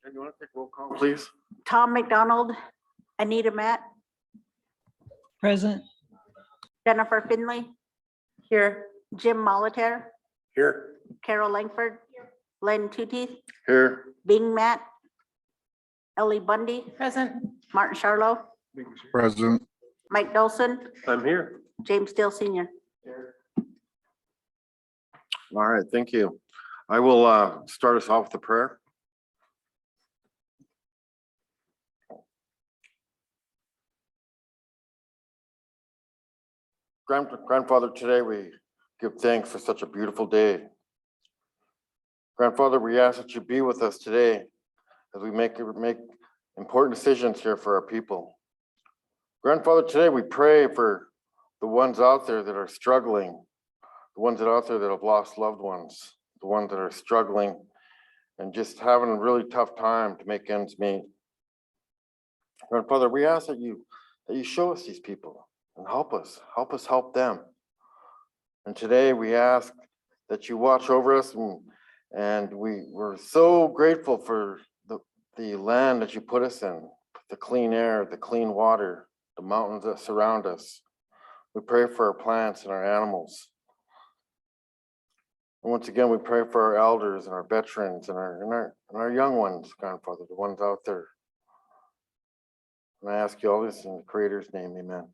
And you want to take roll call, please? Tom McDonald, Anita Matt, Present. Jennifer Finley, Here. Jim Molitaire, Here. Carol Langford, Len Tootie, Here. Bing Matt, Ellie Bundy, Present. Martin Charlo, Present. Mike Dawson, I'm here. James Still Senior. All right, thank you. I will start us off with a prayer. Grandfather, today we give thanks for such a beautiful day. Grandfather, we ask that you be with us today as we make important decisions here for our people. Grandfather, today we pray for the ones out there that are struggling, the ones that are out there that have lost loved ones, the ones that are struggling and just having a really tough time to make ends meet. Grandfather, we ask that you show us these people and help us help them. And today we ask that you watch over us, and we're so grateful for the land that you put us in, the clean air, the clean water, the mountains that surround us. We pray for our plants and our animals. And once again, we pray for our elders and our veterans and our young ones, Grandfather, the ones out there. And I ask you all this in the Creator's name, amen.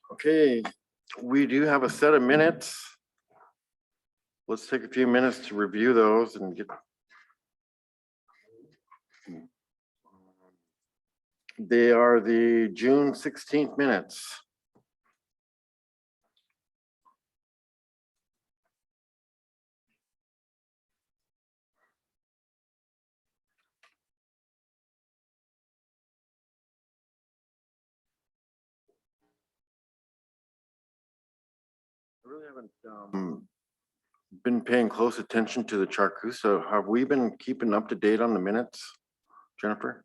Okay, we do have a set of minutes. Let's take a few minutes to review those and get. They are the June 16th minutes. I really haven't been paying close attention to the Charcus. So have we been keeping up to date on the minutes, Jennifer?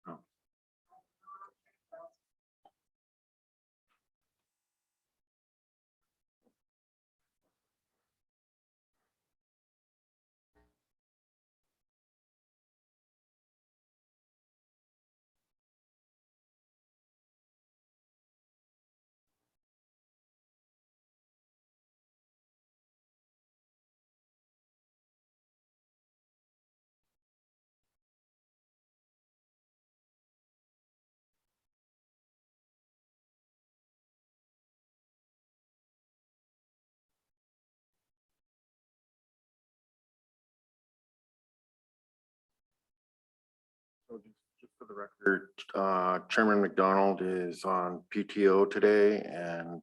No. So just for the record, Chairman McDonald is on PTO today, and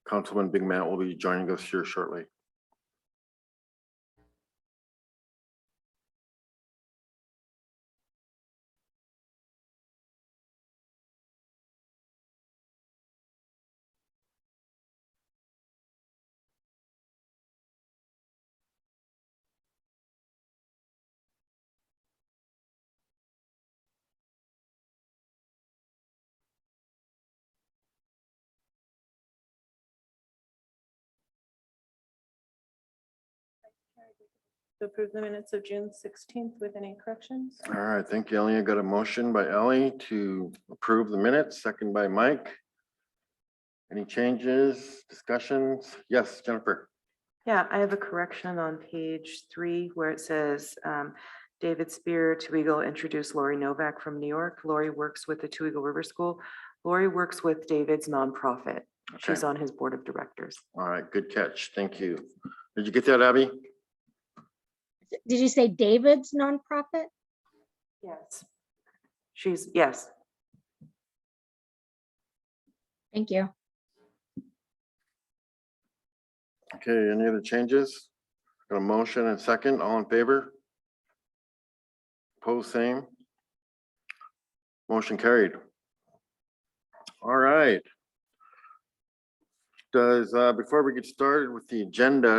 Councilman Big Matt will be joining us here shortly. To approve the minutes of June 16th with any corrections? All right, thank you, Ellie. I got a motion by Ellie to approve the minutes, second by Mike. Any changes, discussions? Yes, Jennifer. Yeah, I have a correction on page 3 where it says David Spear, Two Eagle introduced Lori Novak from New York. Lori works with the Two Eagle River School. Lori works with David's nonprofit. She's Okay. on his board of directors. All right, good catch. Thank you. Did you get that, Abby? Did you say David's nonprofit? Yes. Yes. Thank you. Okay, any other changes? Got a motion and second, all in favor? Opposed, same. Motion carried. All right. Before we get started with the agenda,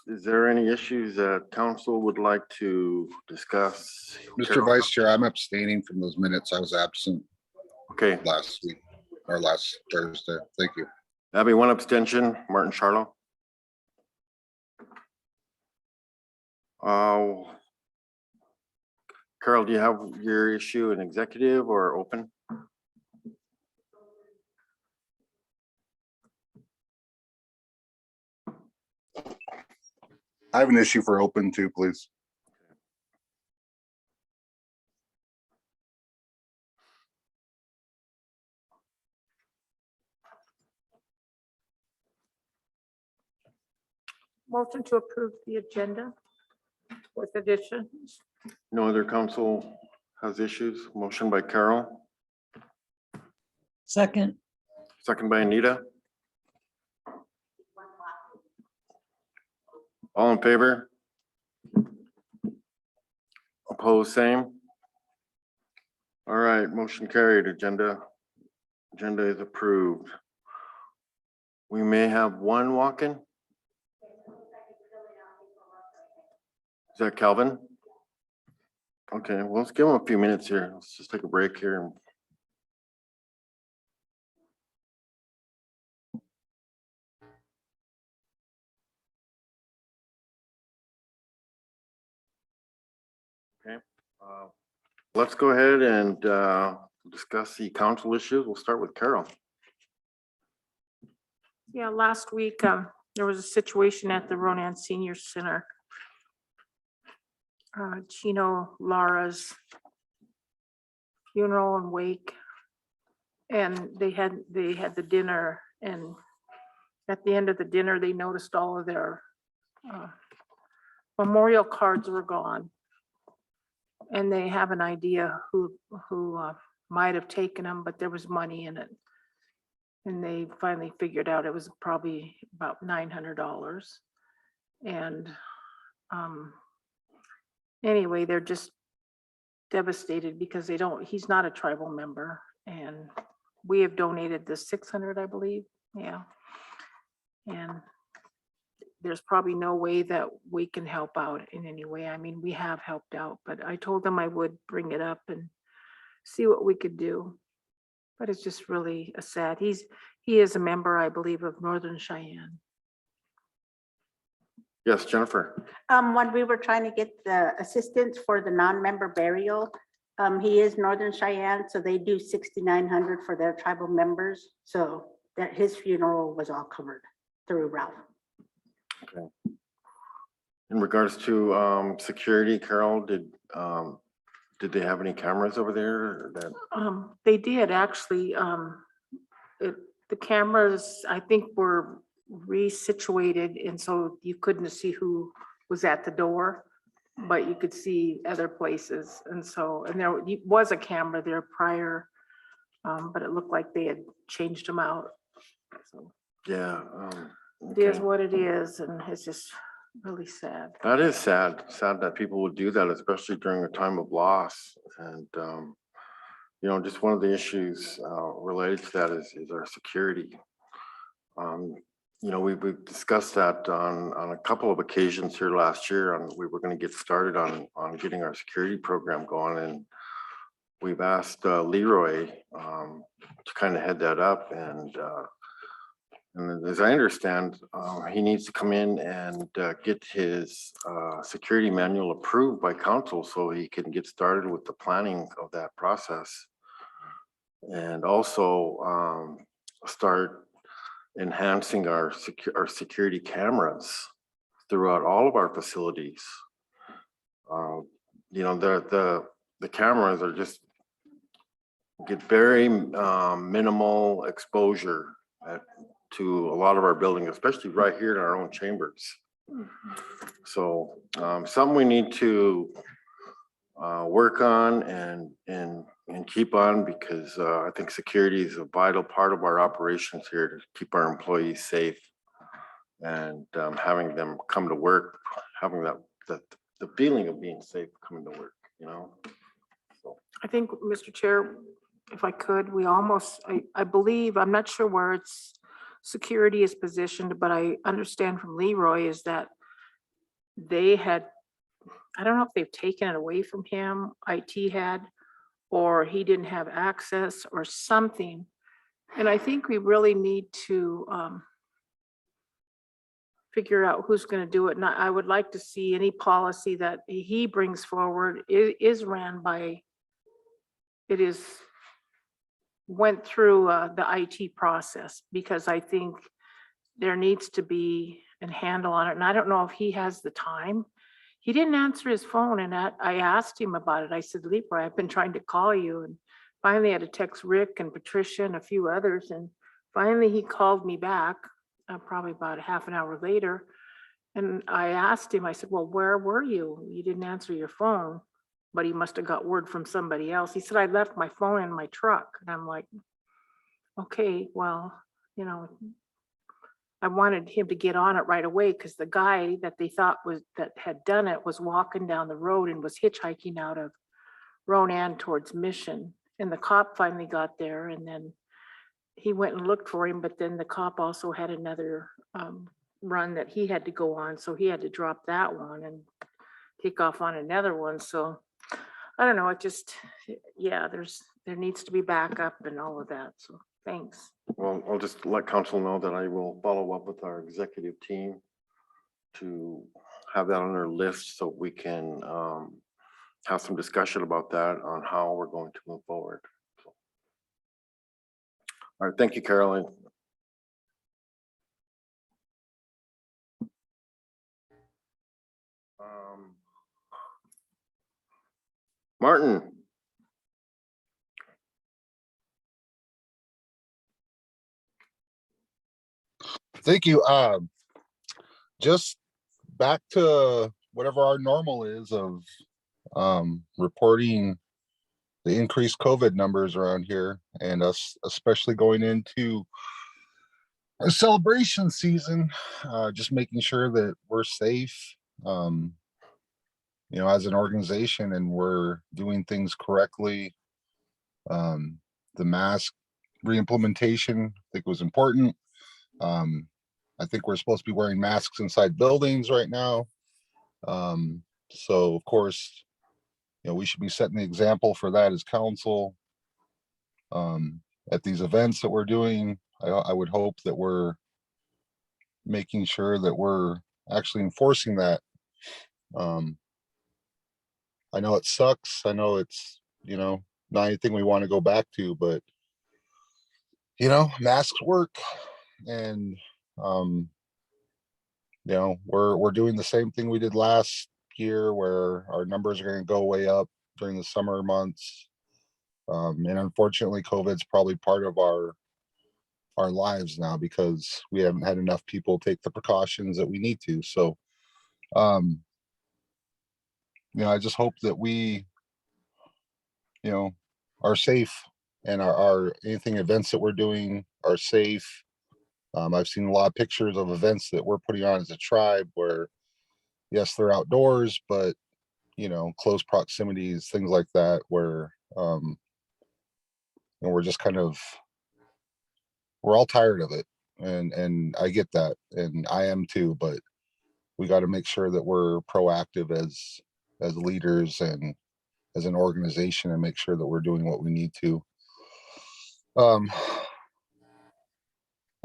is there any issues that council would like to discuss? Mr. Vice Chair, I'm abstaining from those minutes. I was absent Okay, last week or last Thursday. Thank you. Abby, one abstention, Martin Charlo. Uh, Carol, do you have your issue in executive or open? I have an issue for open too, please. Motion to approve the agenda with additions. No other council has issues? Motion by Carol, Second, second by Anita. All in favor? Opposed, same. All right, motion carried. Agenda is approved. We may have one walk-in. Is that Calvin? Okay, well, let's give him a few minutes here. Let's just take a break here. Okay, let's go ahead and discuss the council issues. We'll start with Carol. Yeah, last week, there was a situation at the Ronan Senior Center. Chino Lara's funeral and wake. And they had the dinner, and at the end of the dinner, they noticed all of their memorial cards were gone. And they have an idea who might have taken them, but there was money in it. And they finally figured out it was probably about $900. And anyway, they're just devastated because he's not a tribal member. And we have donated the 600, I believe. Yeah. And there's probably no way that we can help out in any way. I mean, we have helped out, but I told them I would bring it up and see what we could do. But it's just really a sad. He is a member, I believe, of Northern Cheyenne. Yes, Jennifer. When we were trying to get the assistance for the non-member burial, he is Northern Cheyenne, so they do 6,900 for their tribal members. So that his funeral was all covered through Ralph. Okay. In regards to security, Carol, did they have any cameras over there or that? They did actually. The cameras, I think, were resituated, and so you couldn't see who was at the door, but you could see other places. And there was a camera there prior, but it looked like they had changed them out. So Yeah. it is Okay. what it is, and it's just really sad. That is sad that people would do that, especially during a time of loss. And, you know, just one of the issues related to that is our security. You know, we've discussed that on a couple of occasions here last year, and we were going to get started on getting our security program going. And we've asked Leroy to kind of head that up. And as I understand, he needs to come in and get his security manual approved by council so he can get started with the planning of that process. And also start enhancing our security cameras throughout all of our facilities. You know, the cameras are just get very minimal exposure to a lot of our buildings, especially right here in our own chambers. So something we need to work on and keep on, because I think security is a vital part of our operations here to keep our employees safe, and having them come to work, having the feeling of being safe coming to work, you know. So. I think, Mr. Chair, if I could, I believe, I'm not sure where it's security is positioned, but I understand from Leroy is that they had, I don't know if they've taken it away from him, IT had, or he didn't have access or something. And I think we really need to figure out who's gonna do it. And I would like to see any policy that he brings forward is ran by, it is, went through the IT process, because I think there needs to be a handle on it. And I don't know if he has the time. He didn't answer his phone, and I asked him about it. I said, Leroy, I've been trying to call you, and finally I had to text Rick and Patricia and a few others, and finally he called me back, probably about half an hour later. And I asked him, I said, well, where were you? You didn't answer your phone, but he must have got word from somebody else. He said, I left my phone in my truck. And I'm like, okay, well, you know, I wanted him to get on it right away, because the guy that they thought that had done it was walking down the road and was hitchhiking out of Ronan towards Mission. And the cop finally got there, and then he went and looked for him, but then the cop also had another run that he had to go on. So he had to drop that one and take off on another one. So I don't know, it just, yeah, there needs to be backup and all of that. So thanks. Well, I'll just let council know that I will follow up with our executive team to have that on our list so we can have some discussion about that on how we're going to move forward. So, all right, thank you, Caroline. Martin. Thank you. Just back to whatever our normal is of reporting the increased COVID numbers around here, and us especially going into our celebration season, just making sure that we're safe, as an organization, and we're doing things correctly. The mask re-implementation, I think, was important. I think we're supposed to be wearing masks inside buildings right now. So of course, we should be setting the example for that as council. At these events that we're doing, I would hope that we're making sure that we're actually enforcing that. I know it sucks. I know it's, not anything we want to go back to, but masks work. And we're doing the same thing we did last year, where our numbers are going to go way up during the summer months. And unfortunately, COVID's probably part of our lives now, because we haven't had enough people take the precautions that we need to. So, I just hope that we, are safe, and our anything events that we're doing are safe. I've seen a lot of pictures of events that we're putting on as a tribe where, yes, they're outdoors, but close proximities, things like that, where we're just kind of, we're all tired of it. And I get that, and I am too, but we got to make sure that we're proactive as leaders and as an organization, and make sure that we're doing what we need to. And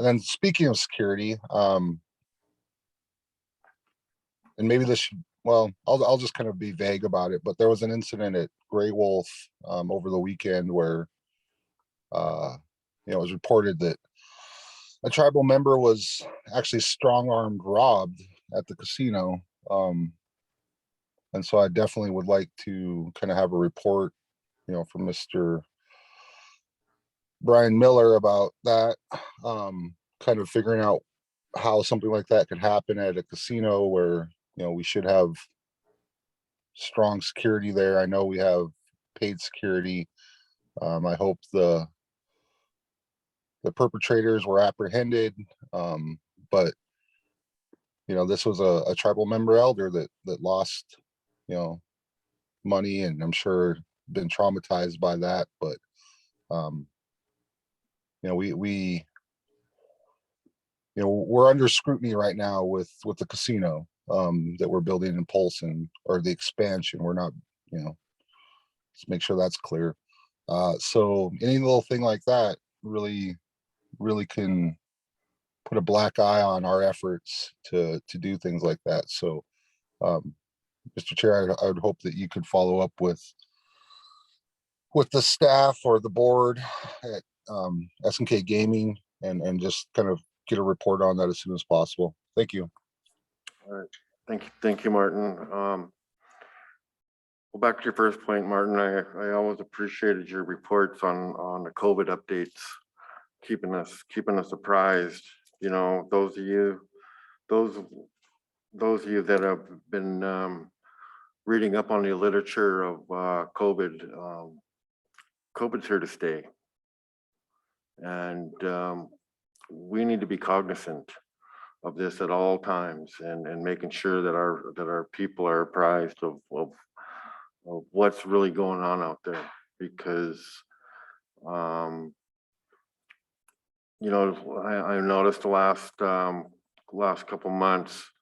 then speaking of security, and maybe this should, well, I'll just kind of be vague about it, but there was an incident at Gray Wolf over the weekend where it was reported that a tribal member was actually strong-armed robbed at the casino. And so I definitely would like to kind of have a report, from Mr. Brian Miller about that, kind of figuring out how something like that could happen at a casino where, we should have strong security there. I know we have paid security. I hope the perpetrators were apprehended. But this was a tribal member elder that lost, money, and I'm sure been traumatized by that. But we're under scrutiny right now with the casino that we're building in Polson, or the expansion. We're not, let's make sure that's clear. So any little thing like that really can put a black eye on our efforts to do things like that. So, Mr. Chair, I would hope that you could follow up with the staff or the board at SNK Gaming and just kind of get a report on that as soon as possible. Thank you. All right, thank you, Martin. Well, back to your first point, Martin, I always appreciated your reports on the COVID updates, keeping us apprised. You know, those of you that have been reading up on the literature of COVID, COVID's here to stay. And we need to be cognizant of this at all times and making sure that our people are apprised of what's really going on out there, because you know, I noticed the last couple months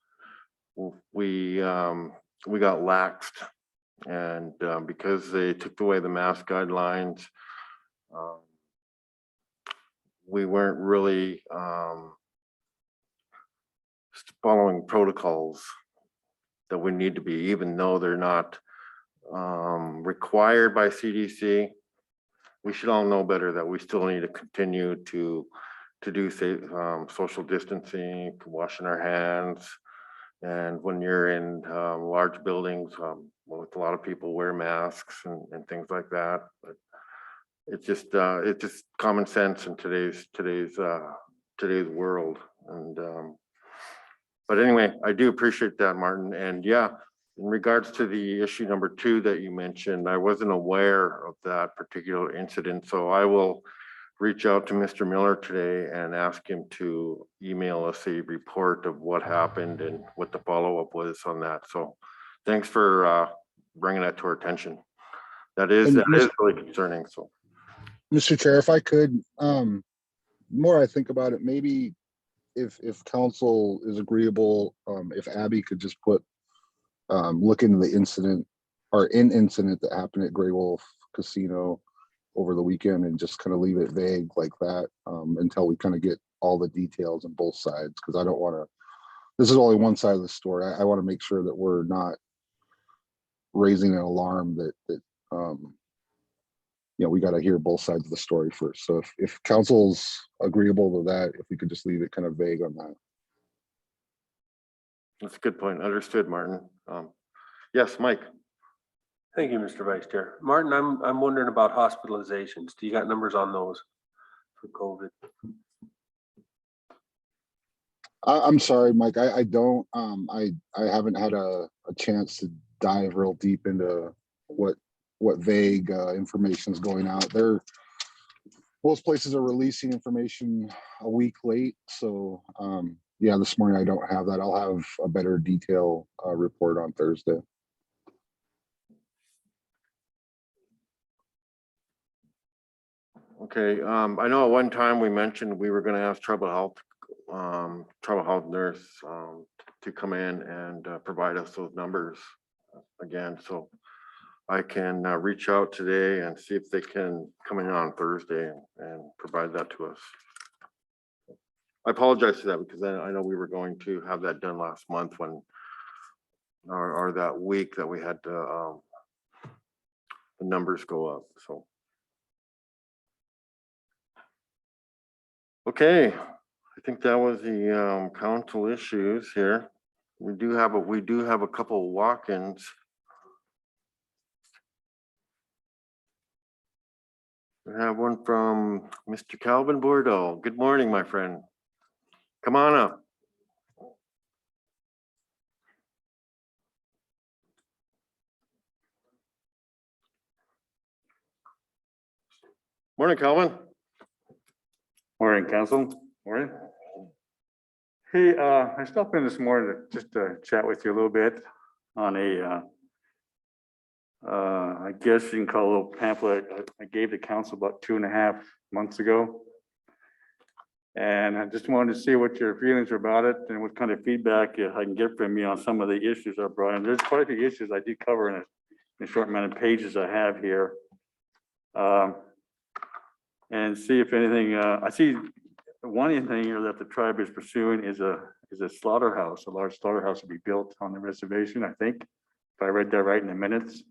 we got laxed, and because they took away the mask guidelines, we weren't really following protocols that we need to be, even though they're not required by CDC. We should all know better that we still need to continue to do social distancing, washing our hands, and when you're in large buildings with a lot of people, wear masks and things like that. But it's just common sense in today's world. And but anyway, I do appreciate that, Martin. And yeah, in regards to the issue number 2 that you mentioned, I wasn't aware of that particular incident, so I will reach out to Mr. Miller today and ask him to email us a report of what happened and what the follow-up was on that. So thanks for bringing that to our attention. That is really concerning. So, Mr. Chair, if I could, the more I think about it, maybe if council is agreeable, if Abby could just look into the incident that happened at Grey Wolf Casino over the weekend and just kind of leave it vague like that until we kind of get all the details on both sides, because I don't want to, this is only one side of the story. I want to make sure that we're not raising an alarm that you know, we got to hear both sides of the story first. So if council's agreeable to that, if we could just leave it kind of vague on that. that's a good point. Understood, Martin. Yes, Mike. Thank you, Mr. Vice Chair. Martin, I'm wondering about hospitalizations. Do you got numbers on those for COVID? I'm sorry, Mike. I don't. I haven't had a chance to dive real deep into what vague information is going out there. Most places are releasing information a week late, so yeah, this morning I don't have that. I'll have a better detail report on Thursday. Okay, I know at one time we mentioned we were going to ask tribal health nurse to come in and provide us those numbers again. So I can reach out today and see if they can come in on Thursday and provide that to us. I apologize for that, because I know we were going to have that done last month when, or that week that we had the numbers go up. So. Okay, I think that was the council issues here. We do have a couple walk-ins. We have one from Mr. Calvin Bordeaux. Good morning, my friend. Come on up. Morning, Calvin. Morning, council. Morning. Hey, I stopped in this morning just to chat with you a little bit on a, I guess you can call it a little pamphlet I gave the council about 2.5 months ago. And I just wanted to see what your feelings are about it and what kind of feedback I can get from you on some of the issues I brought in. There's quite a few issues I did cover in a short amount of pages I have here. And see if anything, I see the one thing here that the tribe is pursuing is a slaughterhouse, a large slaughterhouse to be built on the reservation, I think. If I read that right in the minutes.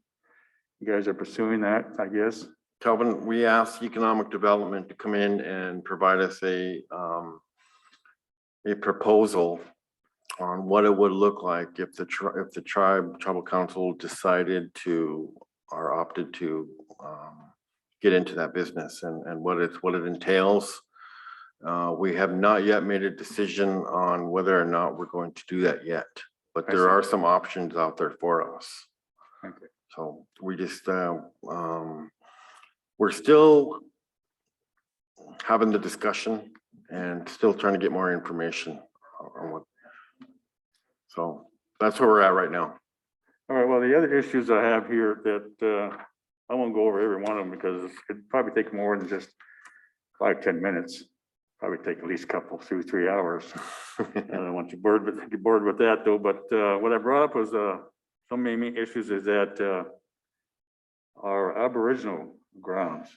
You guys are pursuing that, I guess. Calvin, we asked Economic Development to come in and provide us a proposal on what it would look like if the tribal council decided to, or opted to get into that business and what it entails. We have not yet made a decision on whether or not we're going to do that yet, but I there see. are some options out there for us. Okay. So we just, we're still having the discussion and still trying to get more information on what. So that's where we're at right now. All right, well, the other issues I have here that I won't go over every one of them because it'd probably take more than just 5-10 minutes. Probably take at least a couple, 2-3 hours. I don't want you get bored with that though, but what I brought up was some main issues is that our Aboriginal grounds.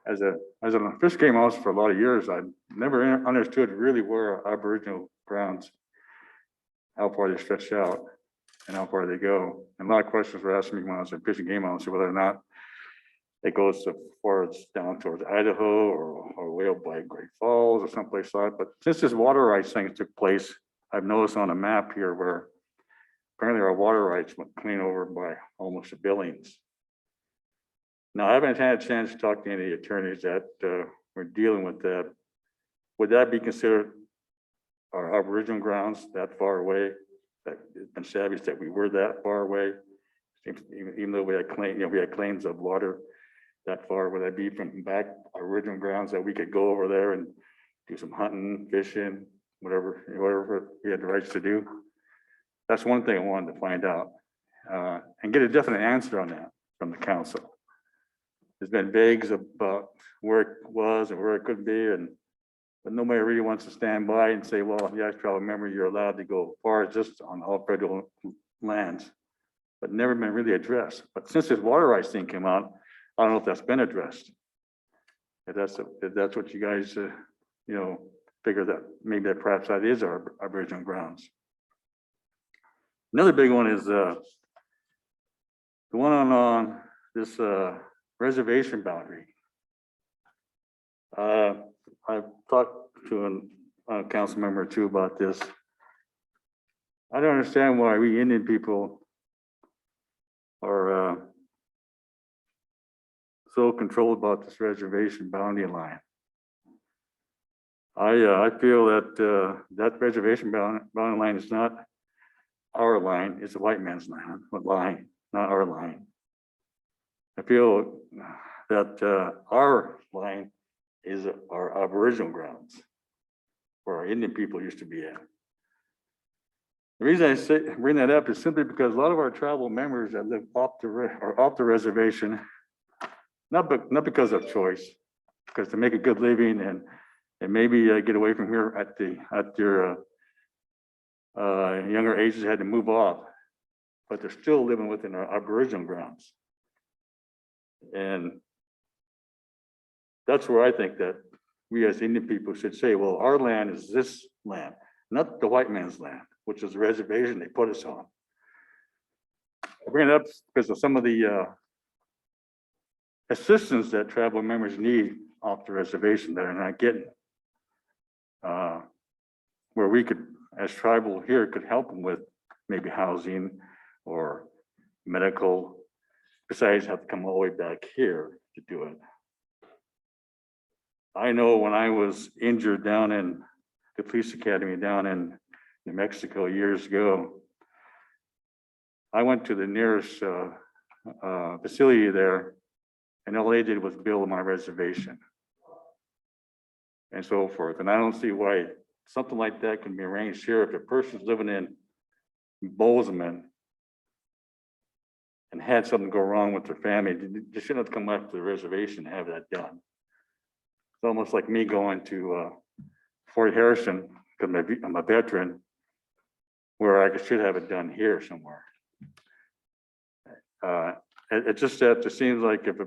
As a fish game house for a lot of years, I never understood really where our Aboriginal grounds, how far they stretch out and how far they go. And a lot of questions were asking me when I was a fishing game house, whether or not it goes so far as down towards Idaho or way up by Great Falls or someplace like that. But since this water rights thing took place, I've noticed on a map here where apparently our water rights went clean over by almost to Billings. Now, I haven't had a chance to talk to any attorneys that were dealing with that. Would that be considered our Aboriginal grounds that far away? That it's been established that we were that far away, even though we had claims of water that far. Would that be from back our original grounds that we could go over there and do some hunting, fishing, whatever we had the rights to do? That's one thing I wanted to find out and get a definite answer on that from the council. There's been vagues about where it was and where it could be, but nobody really wants to stand by and say, well, yeah, tribal member, you're allowed to go far as just on all federal lands, but never been really addressed. But since this water rights thing came out, I don't know if that's been addressed. If that's what you guys, figure that maybe that perhaps that is our Aboriginal grounds. Another big one is the one on this reservation boundary. I've talked to a council member or two about this. I don't understand why we Indian people are so controlled about this reservation boundary line. I feel that that reservation boundary line is not our line, it's a white man's line, not our line. I feel that our line is our Aboriginal grounds where our Indian people used to be at. The reason I bring that up is simply because a lot of our tribal members that live off the reservation, not because of choice, because to make a good living and maybe get away from here at their younger ages, had to move off, but they're still living within our Aboriginal grounds. And that's where I think that we as Indian people should say, well, our land is this land, not the white man's land, which is the reservation they put us on. I bring it up because of some of the assistance that tribal members need off the reservation that are not getting. Where we could, as tribal here, could help them with maybe housing or medical, besides have to come all the way back here to do it. I know when I was injured down in the police academy down in New Mexico years ago, I went to the nearest facility there, and all they did was build my reservation and so forth. And I don't see why something like that can be arranged here. If a person's living in Bozeman and had something go wrong with their family, they shouldn't have come up to the reservation to have that done. It's almost like me going to Fort Harrison, because I'm a veteran, where I should have it done here somewhere. It just that it seems like if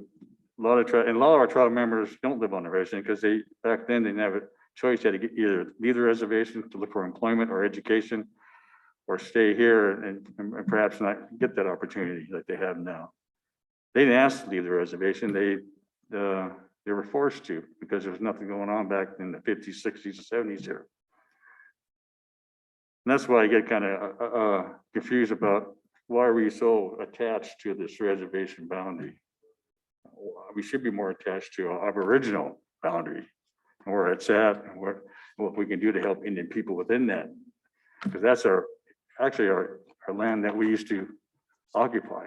a lot of and a lot of our tribal members don't live on the reservation because back then they didn't have a choice. They had to get either leave the reservation to look for employment or education, or stay here and perhaps not get that opportunity like they have now. They didn't ask to leave the reservation. They were forced to because there was nothing going on back in the 50s, 60s, and 70s here. And that's why I get kind of confused about why are we so attached to this reservation boundary? We should be more attached to our original boundary and where it's at and what we can do to help Indian people within that. Because that's actually our land that we used to occupy.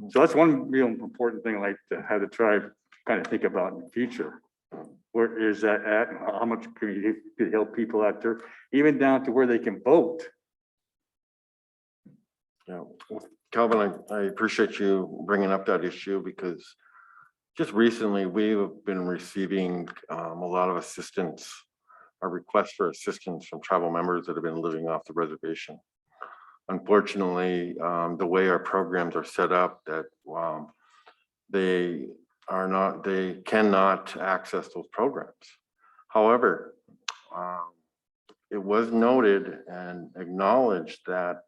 So that's one real important thing I like to have the tribe kind of think about in the future. Where is that at? And how much can we help people out there, even down to where they can vote? Yeah, well, Calvin, I appreciate you bringing up that issue because just recently we've been receiving a lot of assistance, a request for assistance from tribal members that have been living off the reservation. Unfortunately, the way our programs are set up, that they cannot access those programs. However, it was noted and acknowledged that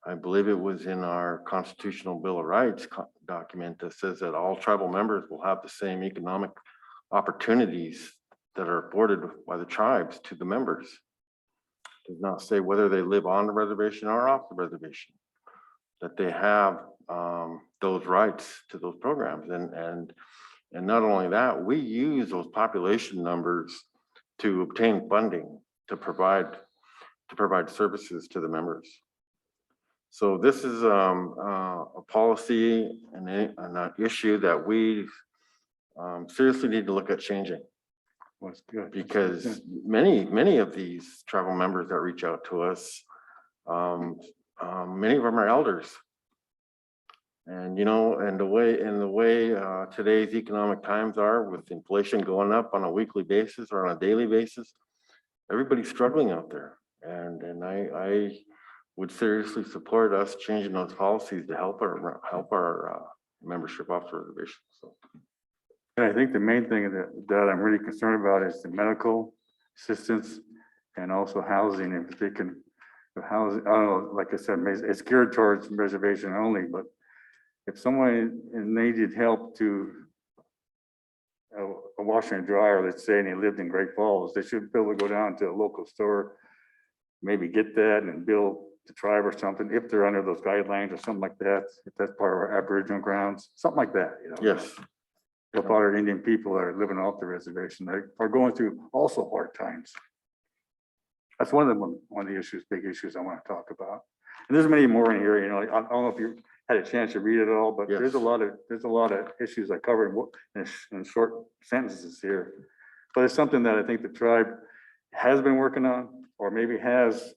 I believe it was in our Constitutional Bill of Rights document that says that all tribal members will have the same economic opportunities that are afforded by the tribes to the members. It does not say whether they live on the reservation or off the reservation, that they have those rights to those programs. And not only that, we use those population numbers to obtain funding to provide services to the members. So this is a policy and an issue that we seriously need to look at changing. Was good. Because many of these tribal members that reach out to us, many of them are elders. And and the way today's economic times are, with inflation going up on a weekly basis or on a daily basis, everybody's struggling out there. And I would seriously support us changing those policies to help our membership off the reservation. So. And I think the main thing that I'm really concerned about is the medical assistance and also housing. If they can, the housing, I don't know, like I said, it's geared towards reservation only, but if someone needed help to a washer and dryer, let's say, and they lived in Great Falls, they should be able to go down to a local store, maybe get that and bill the tribe or something, if they're under those guidelines or something like that, if that's part of our Aboriginal grounds, something like that, Yes. Help other Indian people that are living off the reservation, they are going through also hard times. That's one of the issues, big issues I want to talk about. And there's many more in here, I don't know if you had a chance to read it all, but Yes. there's a lot of issues I covered in short sentences here. But it's something that I think the tribe has been working on, or maybe has.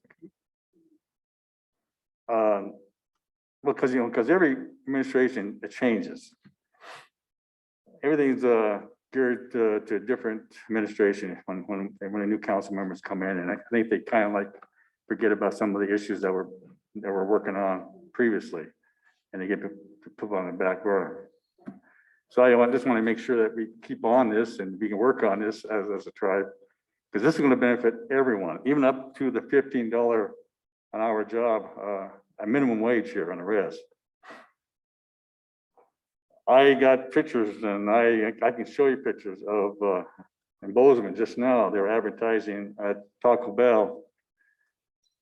Because every administration, it changes. Everything's geared to a different administration when the new council members come in, and I think they kind of like forget about some of the issues that we're working on previously, and they get put on the back burner. So I just want to make sure that we keep on this and we can work on this as a tribe, because this is going to benefit everyone, even up to the $15 an hour job, a minimum wage here on the res. I got pictures, and I can show you pictures of in Bozeman just now. They were advertising at Taco Bell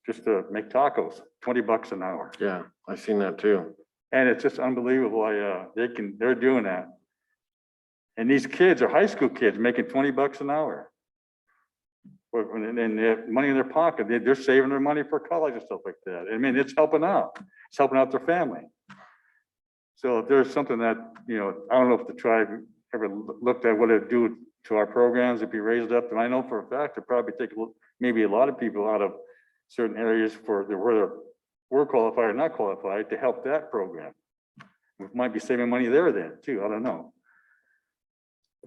just to make tacos, $20 an hour. Yeah, I've seen that too. And it's just unbelievable. They're doing that. And these kids are high school kids making $20 an hour. And they have money in their pocket. They're saving their money for college and stuff like that. I mean, it's helping out. It's helping out their family. So if there's something that, I don't know if the tribe ever looked at what it'd do to our programs if you raised it up. And I know for a fact, it'd probably take maybe a lot of people out of certain areas where we're qualified or not qualified to help that program. We might be saving money there then too. I don't know.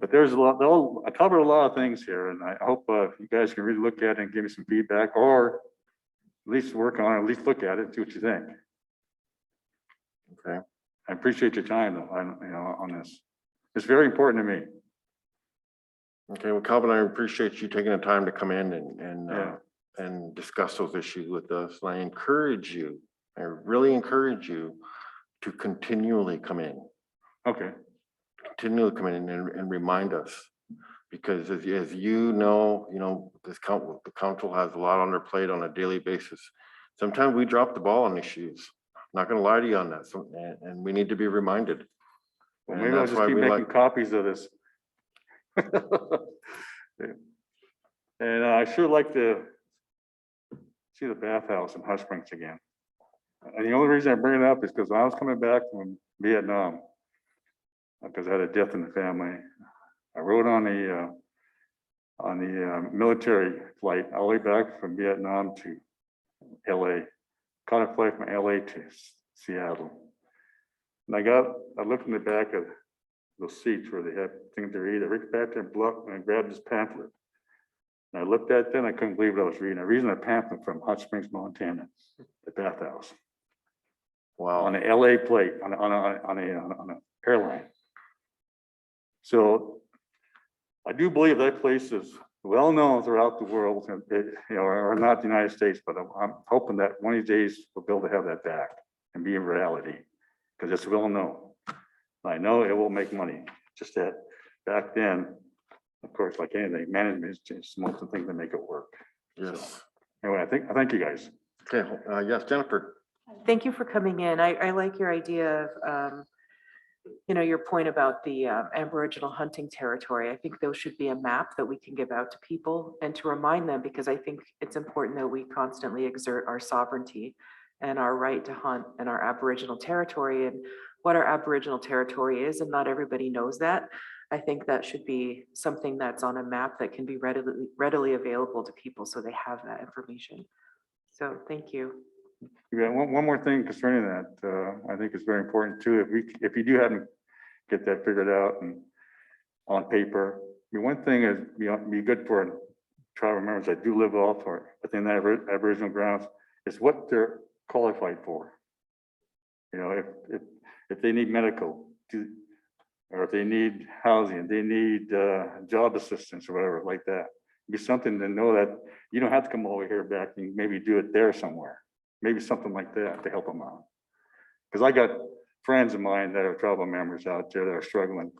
But there's a lot, I covered a lot of things here, and I hope you guys can really look at it and give me some feedback, or at least work on it, at least look at it, see what you think. Okay. I appreciate your time though, on this. It's very important to me. Okay, well, Calvin, I appreciate you taking the time to come in Yeah. and discuss those issues with us. And I encourage you, I really encourage you to continually come in, Okay, and remind us. Because as you know, the council has a lot on their plate on a daily basis. Sometimes we drop the ball on issues. Not gonna lie to you on that, and we need to be reminded. well, And maybe I'll that's just why keep we making like, copies of this. And I sure like to see the bathhouse in Hot Springs again. And the only reason I bring it up is because I was coming back from Vietnam, because I had a death in the family. I rode on the military flight all the way back from Vietnam to LA. Caught a flight from LA to Seattle. And I looked in the back of those seats where they had things to read. I reached back there and I grabbed this pamphlet. And I looked at it, and I couldn't believe what I was reading. I was reading a pamphlet from Hot Springs, Montana, the bathhouse, wow. on the LA plate, on a airline. So I do believe that place is well known throughout the world, and or not the United States, but I'm hoping that one of these days we'll be able to have that back and be a reality, because it's well known. I know it will make money, just that back then, of course, like anything, management is just most of the things that make it work. Yes. Anyway, I thank you guys. Okay, yes, Jennifer. Thank you for coming in. I like your idea of, your point about the Aboriginal hunting territory. I think there should be a map that we can give out to people and to remind them, because I think it's important that we constantly exert our sovereignty and our right to hunt in our Aboriginal territory and what our Aboriginal territory is, and not everybody knows that. I think that should be something that's on a map that can be readily available to people, so they have that information. So thank you. Yeah, one more thing concerning that, I think it's very important too. If you do happen to get that figured out and on paper, one thing is be good for tribal members that do live off or within the Aboriginal grounds is what they're qualified for. If they need medical, or if they need housing, they need job assistance or whatever like that. Be something to know that you don't have to come over here back and maybe do it there somewhere. Maybe something like that to help them out. Because I got friends of mine that are tribal members out there that are struggling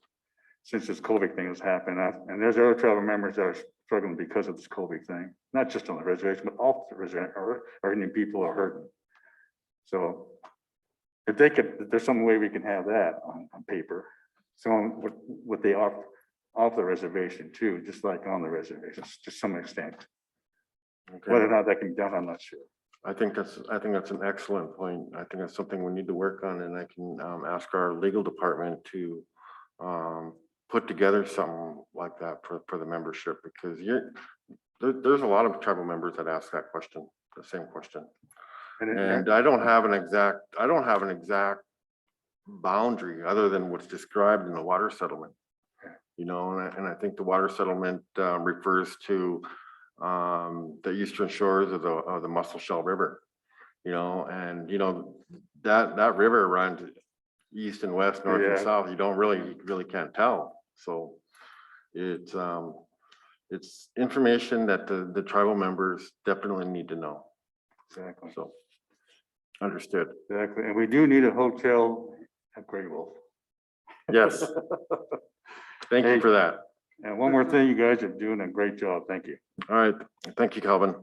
since this COVID thing has happened. And there's other tribal members that are struggling because of this COVID thing, not just on the reservation, but off the reservation, or Indian people are hurting. So if there's some way we can have that on paper, what they offer off the reservation too, just like on the reservation, to some extent. Okay. Whether or not that can be done, I'm not sure. I think that's an excellent point. I think that's something we need to work on, and I can ask our legal department to put together something like that for the membership, because there's a lot of tribal members that ask that question, the same question. And I don't have an exact boundary other than what's described in the water settlement. And I think the water settlement refers to the eastern shores of the Musselshell River, that river runs east and west, north and south. You don't really can't tell. So it's information that the tribal members definitely need to know. Exactly. So understood. Exactly. And we do need a hotel at Grey Wolf. Yes. Thank you for that. And one more thing, you guys are doing a great job. Thank you. All right. Thank you, Calvin.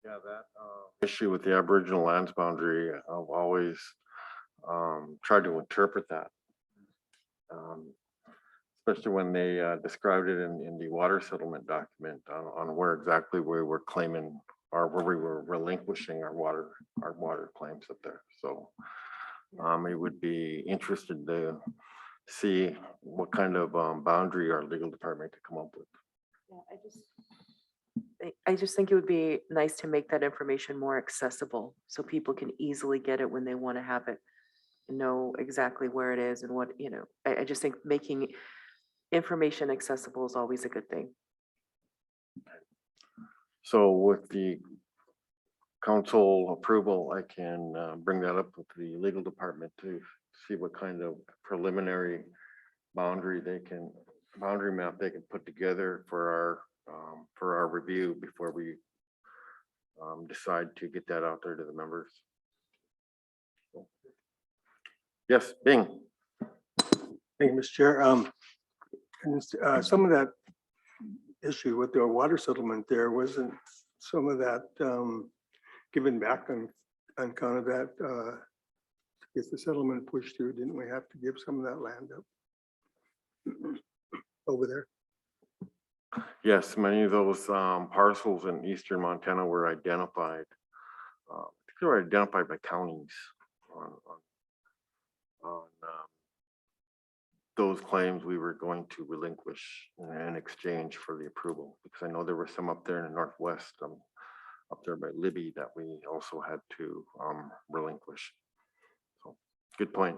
Yeah, that issue with the Aboriginal lands boundary, I've always tried to interpret that. Especially when they described it in the water settlement document on where exactly we were claiming, or where we were relinquishing our water claims up there. So we would be interested to see what kind of boundary our legal department could come up with. I just think it would be nice to make that information more accessible so people can easily get it when they want to have it, and know exactly where it is and what, I just think making information accessible is always a good thing. So with the council approval, I can bring that up with the legal department to see what kind of preliminary boundary map they can put together for our review before we decide to get that out there to the members. Yes, Bing. Thank you, Mr. Chair. Some of that issue with the water settlement there, wasn't some of that given back on account of that? If the settlement pushed through, didn't we have to give some of that land up over there? Yes, many of those parcels in eastern Montana were identified. They were identified by counties on those claims we were going to relinquish in exchange for the approval, because I know there were some up there in the northwest, up there by Libby, that we also had to relinquish. So, good point.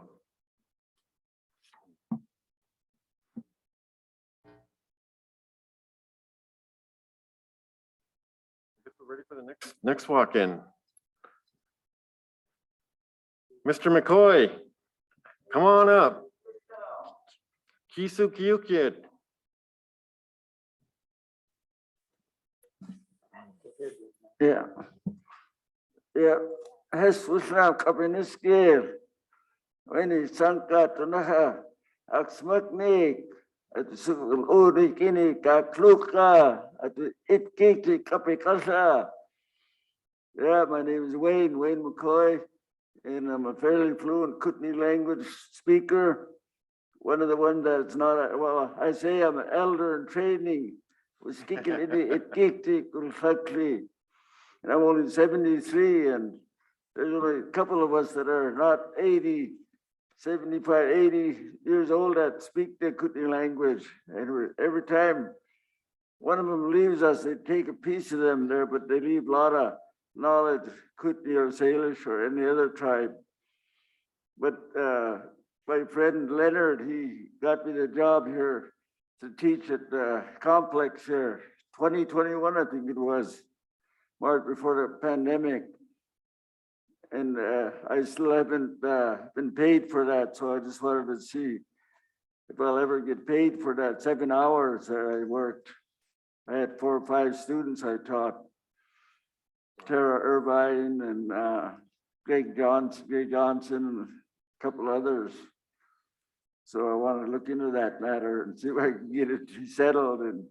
I guess we're ready for the next walk-in. Mr. McCoy, come on up. Kisu Kyukit. Yeah. Yeah. Jesus na kapiniskir. Ini sangkat na aksmaknik. At uri kini kakluka. At itkiki kapikasa. Yeah, my name is Wayne McCoy, and I'm a fairly fluent Kootenai language speaker. One of the ones that's not, well, I say I'm an elder in training. Was kicking it and I'm only 73, and there's only a couple of us that are not 80, 75, 80 years old that speak the Kootenai language. And every time one of them leaves us, they take a piece of them there, but they leave a lot of knowledge, Kootenai or Salish or any other tribe. But my friend Leonard, he got me the job here to teach at the complex here, 2021, I think it was, March before the pandemic. And I still haven't been paid for that, so I just wanted to see if I'll ever get paid for that 7 hours that I worked. I had 4 or 5 students I taught, Tara Irvine and Greg Johnson, and a couple others. So I want to look into that matter and see if I can get it settled. And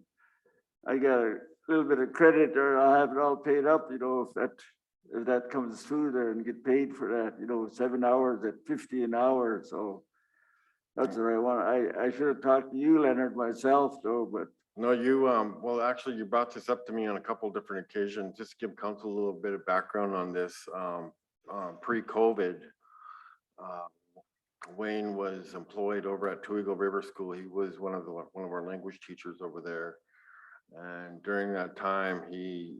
I got a little bit of credit, or I'll have it all paid up, you know, if that comes through there, and get paid for that, you know, 7 hours at 50 an hour. So that's what I want. I should have talked to you, Leonard, myself, though, but. No, you, well, actually, you brought this up to me on a couple of different occasions. Just give council a little bit of background on this. Pre-COVID, Wayne was employed over at Two Eagle River School. He was one of our language teachers over there. And during that time, he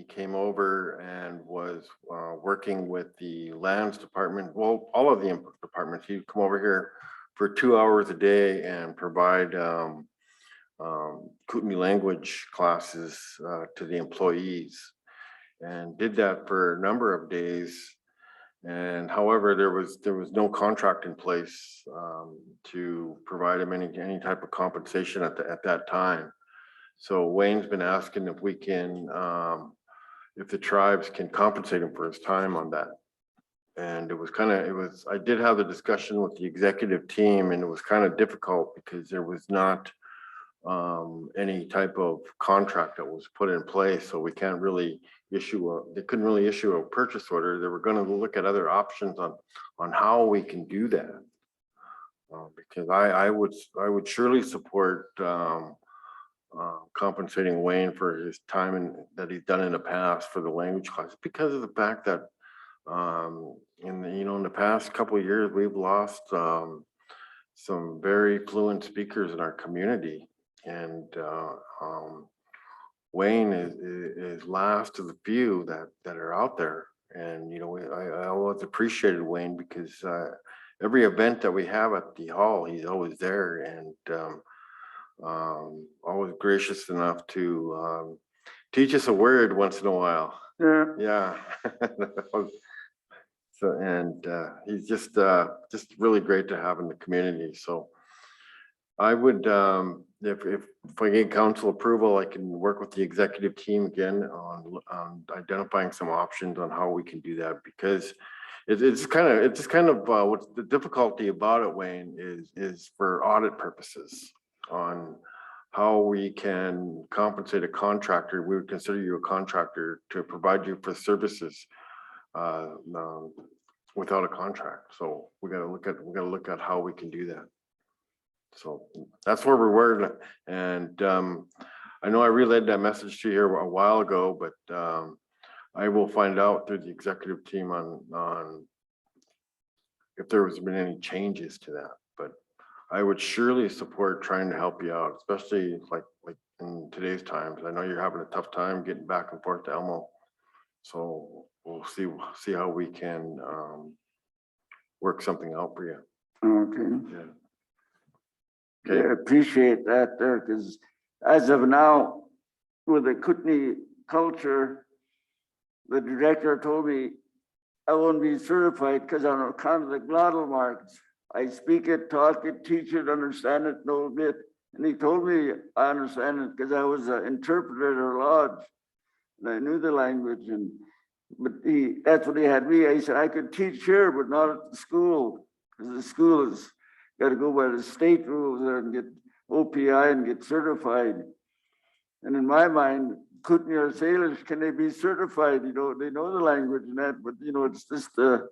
came over and was working with the lands department. Well, all of the departments. He'd come over here for 2 hours a day and provide Kootenai language classes to the employees, and did that for a number of days. And however, there was no contract in place to provide him any type of compensation at that time. So Wayne's been asking if we can, if the tribes can compensate him for his time on that. And I did have the discussion with the executive team, and it was kind of difficult because there was not any type of contract that was put in place. So we can't really they couldn't really issue a purchase order. They were going to look at other options on how we can do that. Because I would surely support compensating Wayne for his time that he's done in the past for the language class, because of the fact that in the past couple of years, we've lost some very fluent speakers in our community. And Wayne is last of the few that are out there. And, I always appreciated Wayne, because every event that we have at the hall, he's always there. And always gracious enough to teach us a word once in a while. Yeah. Yeah. So, and he's just really great to have in the community. So I would, if I get council approval, I can work with the executive team again on identifying some options on how we can do that, because it's just kind of what's the difficulty about it, Wayne, is for audit purposes on how we can compensate a contractor. We would consider you a contractor to provide you for services without a contract. So we gotta look at how we can do that. So that's where we're working. And I know I relayed that message to you here a while ago, but I will find out through the executive team on if there has been any changes to that. But I would surely support trying to help you out, especially like in today's times. I know you're having a tough time getting back and forth to Elmo. So we'll see how we can work something out for you. Okay. Yeah. Yeah, I appreciate that there, because as of now, with the Kootenai culture, the director told me I won't be certified because I'm on account of the glottal marks. I speak it, talk it, teach it, understand it, know a bit. And he told me I understand it because I was an interpreter at a lodge and I knew the language. But that's what he had me. He said I could teach here, but not at the school, because the school has got to go by the state rules there and get OPI and get certified. And in my mind, Kootenai sailors, can they be certified? You know, they know the language and that, but you know, it's just the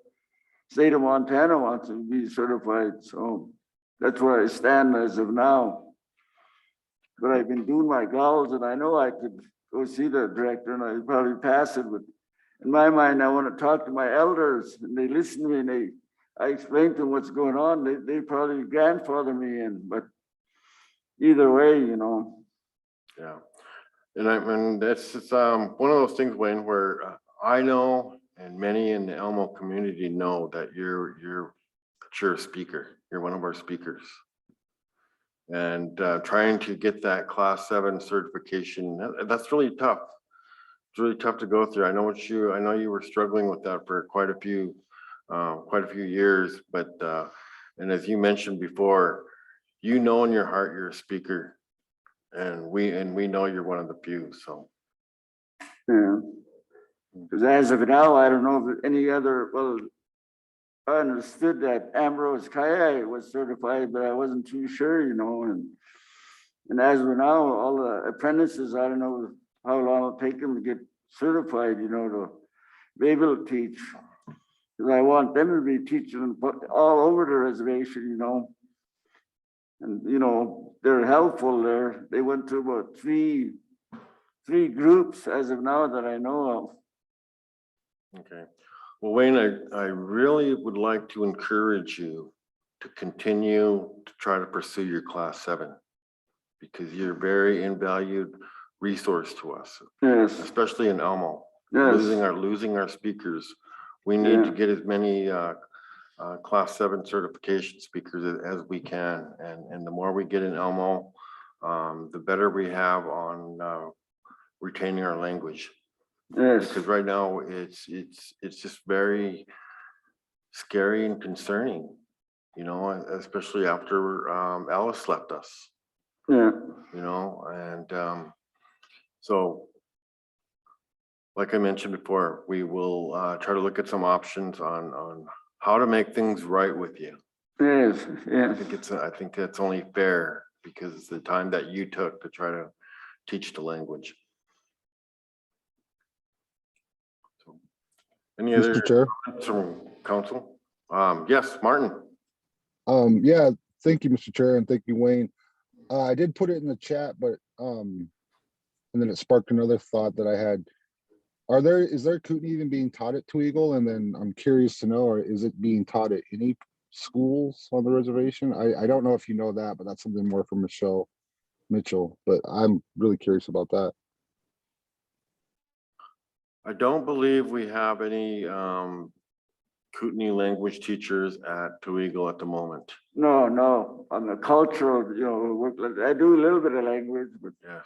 state of Montana wants to be certified. So that's where I stand as of now. But I've been doing my goals and I know I could go see the director and I'd probably pass it. But in my mind, I want to talk to my elders and they listen to me and I explain to them what's going on. They probably grandfather me in, but either way, you know. Yeah. And that's just one of those things, Wayne, where I know and many in the Elmo community know that you're a speaker. You're one of our speakers. And trying to get that Class 7 certification, that's really tough. It's really tough to go through. I know you were struggling with that for quite a few years, but and as you mentioned before, you know in your heart you're a speaker, and we know you're one of the few. So Yeah. Because as of now, I don't know if any other, well, I understood that Ambrose Kaya was certified, but I wasn't too sure, you know, and as of now, all the apprentices, I don't know how long it'll take them to get certified, you know, to be able to teach. Because I want them to be teaching all over the reservation, you know. And, you know, they're helpful there. They went through about three groups as of now that I know of. okay. Well, Wayne, I really would like to encourage you to continue to try to pursue your Class 7, because you're a very invalued resource to us, Yes, especially in Elmo. yes. Losing our speakers. We need to Yeah. get as many Class 7 certification speakers as we can, and the more we get in Elmo, the better we have on retaining our language. Yes, Because right now it's just very scary and concerning, you know, especially after Alice left us, yeah, you know, and so like I mentioned before, we will try to look at some options on how to make things right with you. yes, yes. I think that's only fair because it's the time that you took to try to teach the language. So, any other Mr. Chair. comments from council? Yes, Martin. Yeah, thank you, Mr. Chair, and thank you, Wayne. I did put it in the chat, but and then it sparked another thought that I had. Is there Kootenai even being taught at Two Eagle? And then I'm curious to know, or is it being taught at any schools on the reservation? I don't know if you know that, but that's something more from Michelle Mitchell, but I'm really curious about that. I don't believe we have any Kootenai language teachers at Two Eagle at the moment. No, I'm a cultural, work, I do a little bit of language, but Yes.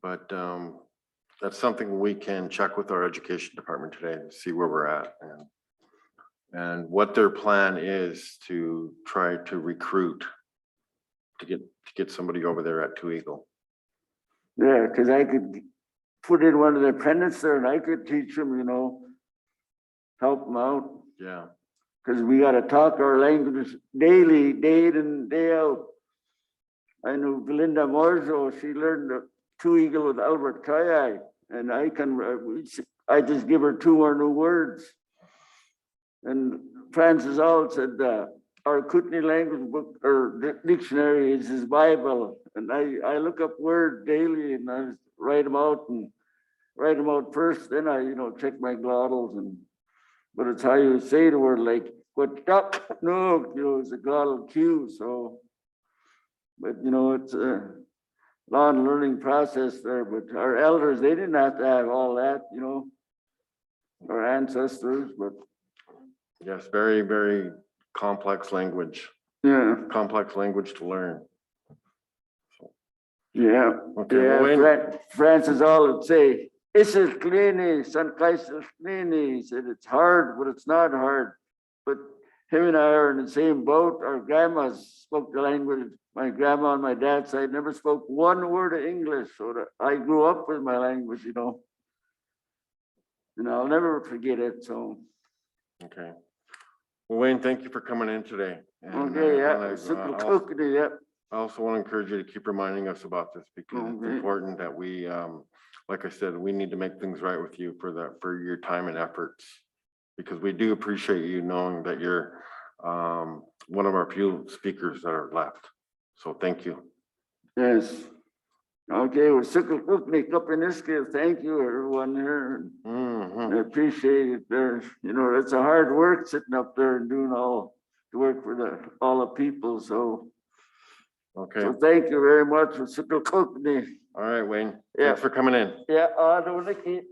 But that's something we can check with our education department today to see where we're at and what their plan is to try to recruit to get somebody over there at Two Eagle. yeah, because I could put in one of the apprentices there and I could teach them, help them out. Yeah. Because we got to talk our language daily, day in and day out. I know Belinda Morzo, she learned the Two Eagle with Albert Kayai, and I just give her 2 more new words. And Francis All said, our Kootenai language book or dictionary is his Bible. And I look up words daily and I write them out first, then I, check my glottals but it's how you say the word, like, what duck, no, it's a glottal cue, so. But, it's a long learning process there, but our elders, they didn't have to have all that, our ancestors, but Yes, very, very complex language yeah, to learn. yeah. Okay, well, Yeah, Wayne, Francis All would say, "This is cleany, San Kaisel cleany." He said, it's hard, but it's not hard. But him and I are in the same boat. Our grandmas spoke the language. My grandma on my dad's side never spoke one word of English. So that I grew up with my language, and I'll never forget it. So, okay. Well, Wayne, thank you for coming in today. And, okay, and yeah, I- simple I'll- cookie, yeah. I also want to encourage you to keep reminding us about this because it's Okay. important that we, like I said, we need to make things right with you for your time and efforts. Because we do appreciate you knowing that you're one of our few speakers that are left. So thank you. Yes. Okay, well, simple cookie, up in this case. Thank you, everyone here. Mhm. I appreciate it. There's, it's a hard work sitting up there and doing all the work for all the people. So, Okay, thank you very much for Sickle Cookney. all right, Wayne. Yeah. Thanks for coming in. Yeah, I don't like it.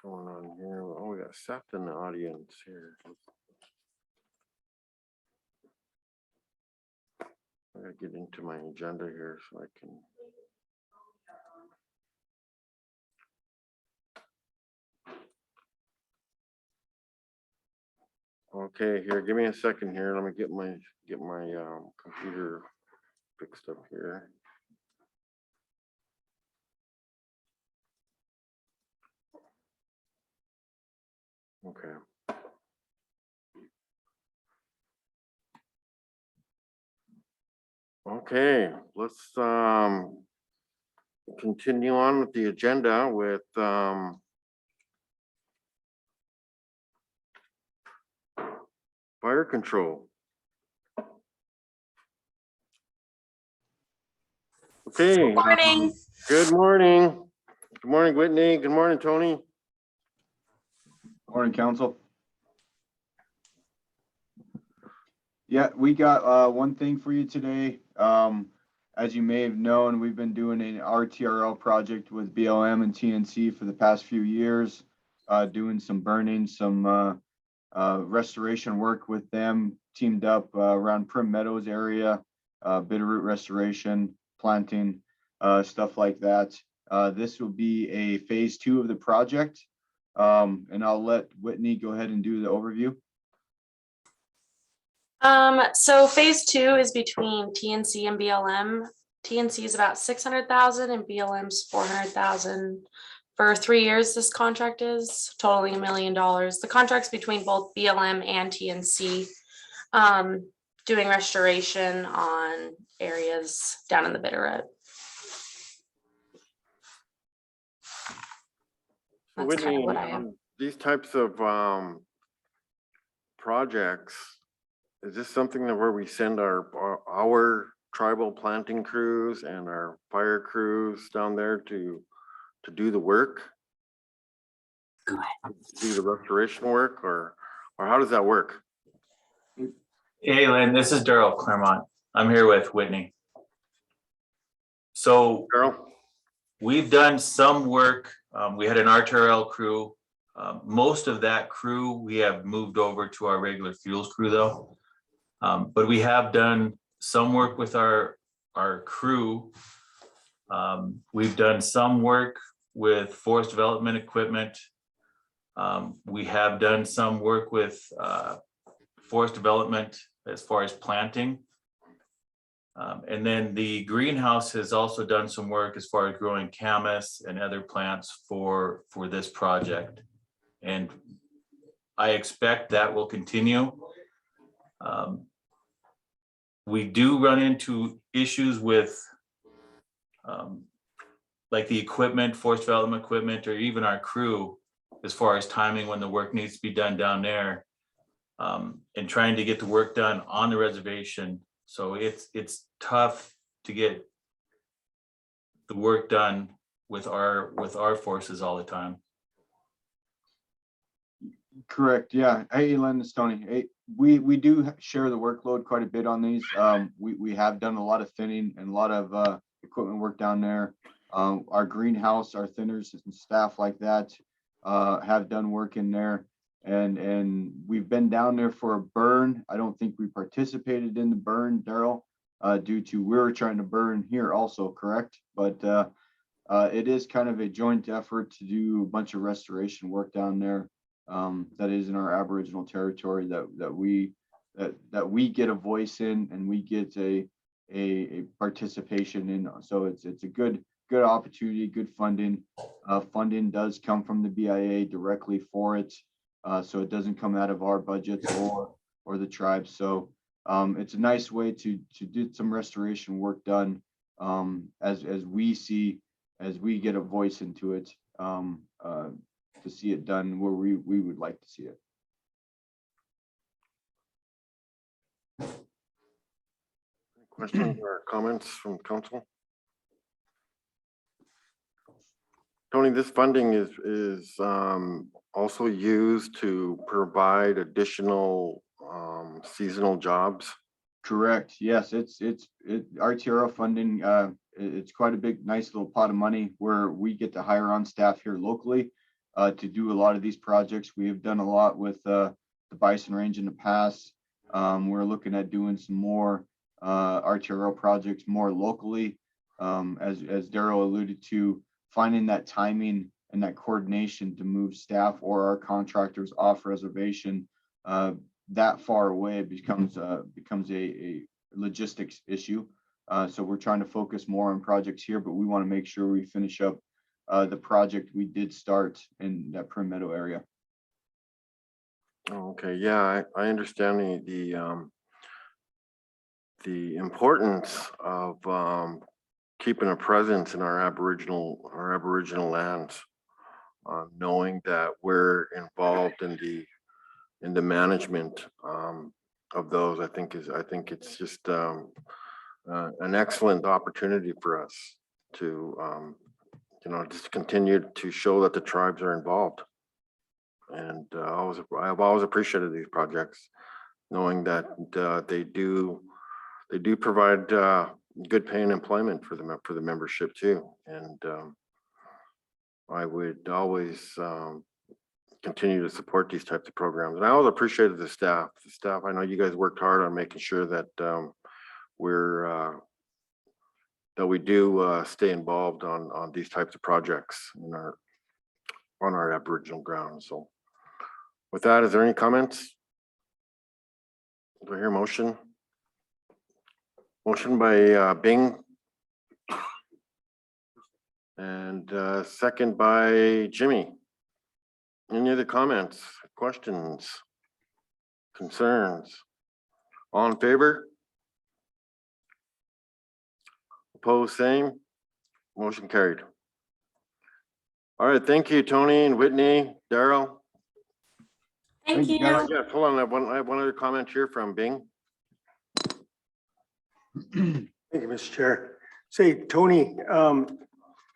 Going on here. Oh, we got Seth in the audience here. I gotta get into my agenda here so I can. Okay, here, give me a second here. Let me get my computer fixed up here. Okay. Okay, let's continue on with the agenda with fire control. Okay. Morning. Good morning. Good morning, Whitney. Good morning, Tony. Morning, council. Yeah, we got one thing for you today. As you may have known, we've been doing an RTRL project with BLM and TNC for the past few years, doing some burning, some restoration work with them, teamed up around Prim Meadows area, Bitterroot restoration, planting, stuff like that. This will be a phase 2 of the project. And I'll let Whitney go ahead and do the overview. So phase 2 is between TNC and BLM. TNC is about 600,000 and BLM's 400,000 for 3 years. This contract is totaling $1 million. The contract's between both BLM and TNC, doing restoration on areas down in the Bitterroot. That's kind Whitney, of what I have. these types of projects, is this something that where we send our tribal planting crews and our fire crews down there to do the work? Do the restoration work, or how does that work? Hey, Lynn, this is Daryl Claremont. I'm here with Whitney. So Carol? we've done some work. We had an RTRL crew. Most of that crew, we have moved over to our regular fuels crew though. But we have done some work with our crew. We've done some work with forest development equipment. We have done some work with forest development as far as planting. And then the greenhouse has also done some work as far as growing camas and other plants for this project. And I expect that will continue. We do run into issues with like the equipment, forest development equipment, or even our crew, as far as timing when the work needs to be done down there, and trying to get the work done on the reservation. So it's tough to get the work done with our forces all the time. Correct, yeah. Hey, Lynn, it's Tony. Hey, we do share the workload quite a bit on these. We have done a lot of thinning and a lot of equipment work down there. Our greenhouse, our thinners and staff like that have done work in there. And we've been down there for a burn. I don't think we participated in the burn, Daryl, due to we were trying to burn here also, correct? But it is kind of a joint effort to do a bunch of restoration work down there. That is in our Aboriginal territory that we get a voice in and we get a participation in. So it's a good opportunity, good funding. Funding does come from the BIA directly for it. So it doesn't come out of our budgets or the tribe. So it's a nice way to do some restoration work done as we get a voice into it. To see it done where we would like to see it. Questions or comments from council? Tony, this funding is also used to provide additional seasonal jobs. Correct. Yes, it's RTRO funding. It's quite a big, nice little pot of money where we get to hire on staff here locally. To do a lot of these projects. We have done a lot with the Bison Range in the past. We're looking at doing some more RTRO projects more locally. As Daryl alluded to, finding that timing and that coordination to move staff or our contractors off reservation that far away becomes a logistics issue. So we're trying to focus more on projects here, but we want to make sure we finish up the project we did start in that Prim Meadow area. Okay, yeah, I understand the importance of keeping a presence in our Aboriginal lands, knowing that we're involved in the management of those. I think it's just an excellent opportunity for us to just continue to show that the tribes are involved. And I've always appreciated these projects, knowing that they do provide good paying employment for the membership too. And I would always continue to support these types of programs. And I always appreciated the staff. I know you guys worked hard on making sure that we do stay involved on these types of projects on our Aboriginal grounds. So with that, is there any comments? Do I hear a motion? Motion by Bing. And second by Jimmy. Any other comments, questions, concerns? All in favor? Opposed, same. Motion carried. All right, thank you, Tony and Whitney, Daryl. Thank you. Yeah, hold on, I have one other comment here from Bing. Thank you, Mr. Chair. Say, Tony,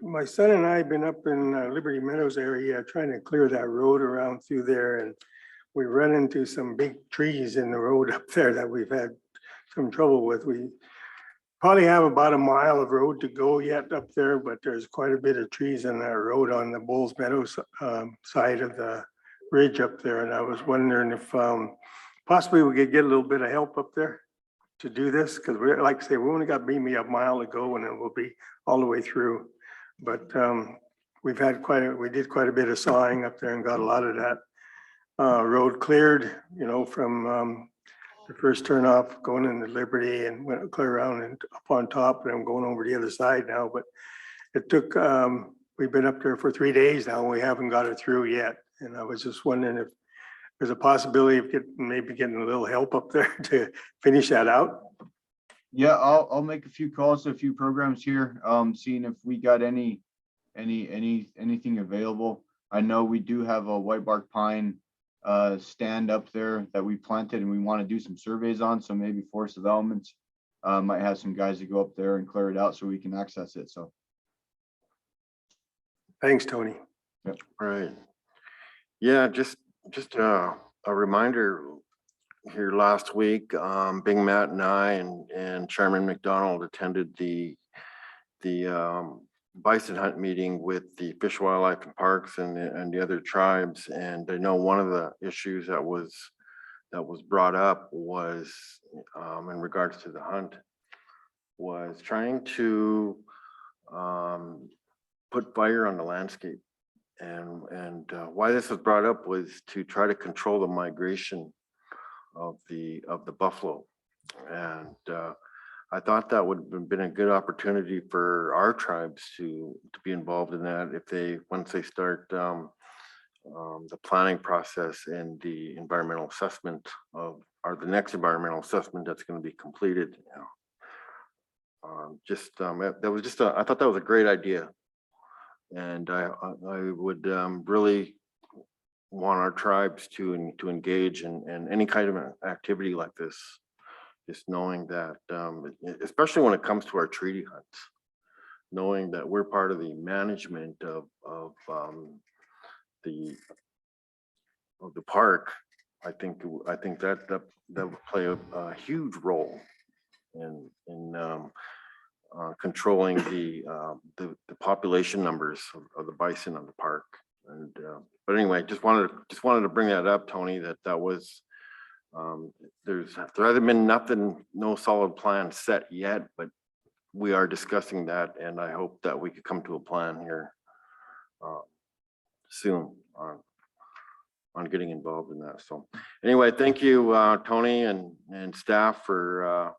my son and I have been up in Liberty Meadows area trying to clear that road around through there, and we run into some big trees in the road up there that we've had some trouble with. We probably have about a mile of road to go yet up there, but there's quite a bit of trees in that road on the Bulls Meadows side of the ridge up there. And I was wondering if possibly we could get a little bit of help up there to do this, because we're, like I say, we only got maybe a mile to go and then we'll be all the way through. But we did quite a bit of sawing up there and got a lot of that road cleared, you know, from the first turn off going into Liberty and went clear around and up on top, and I'm going over the other side now. But it took, we've been up there for 3 days now and we haven't got it through yet. And I was just wondering if there's a possibility of maybe getting a little help up there to finish that out. Yeah, I'll make a few calls to a few programs here, seeing if we got anything available. I know we do have a white bark pine stand up there that we planted and we want to do some surveys on. So maybe Forest Development might have some guys to go up there and clear it out so we can access it. So Thanks, Tony. Yep. Right. Yeah, just a reminder here last week, Big Matt and I and Chairman McDonald attended the bison hunt meeting with the Fish, Wildlife and Parks and the other tribes. And I know one of the issues that was brought up was in regards to the hunt was trying to put fire on the landscape. And why this was brought up was to try to control the migration of the buffalo. And I thought that would have been a good opportunity for our tribes to be involved in that once they start the planning process and the environmental assessment or the next environmental assessment that's going to be completed. I thought that was a great idea. And I would really want our tribes to engage in any kind of an activity like this, just knowing that, especially when it comes to our treaty hunts, knowing that we're part of the management of the park. I think that would play a huge role in controlling the population numbers of the bison of the park. And but anyway, just wanted to bring that up, Tony, that was there hasn't been no solid plan set yet, but we are discussing that, and I hope that we could come to a plan here soon on getting involved in that. So anyway, thank you, Tony and staff for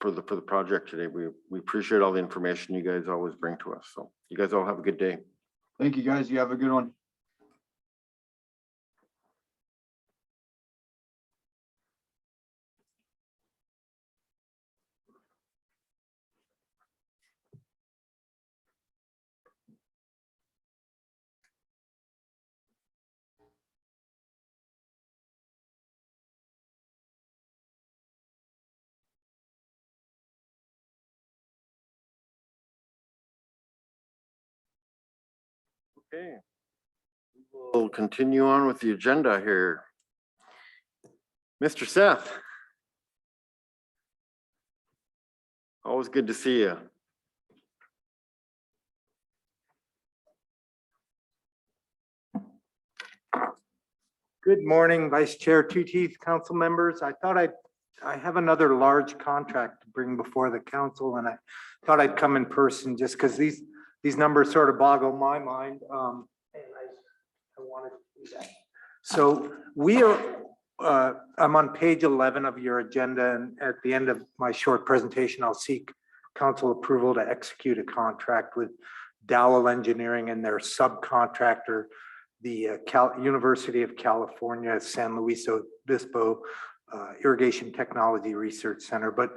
the project today. We appreciate all the information you guys always bring to us. So you guys all have a good day. thank you guys. You have a good one. Okay, we'll continue on with the agenda here. Mr. Seth. Always good to see you. Good morning, Vice Chair, Two Teeth, council members. I have another large contract to bring before the council, and I thought I'd come in person just because these numbers sort of boggle my mind. And I wanted to do that. So I'm on page 11 of your agenda, and at the end of my short presentation, I'll seek council approval to execute a contract with Dowell Engineering and their subcontractor, the University of California, San Luis Obispo Irrigation Technology Research Center. But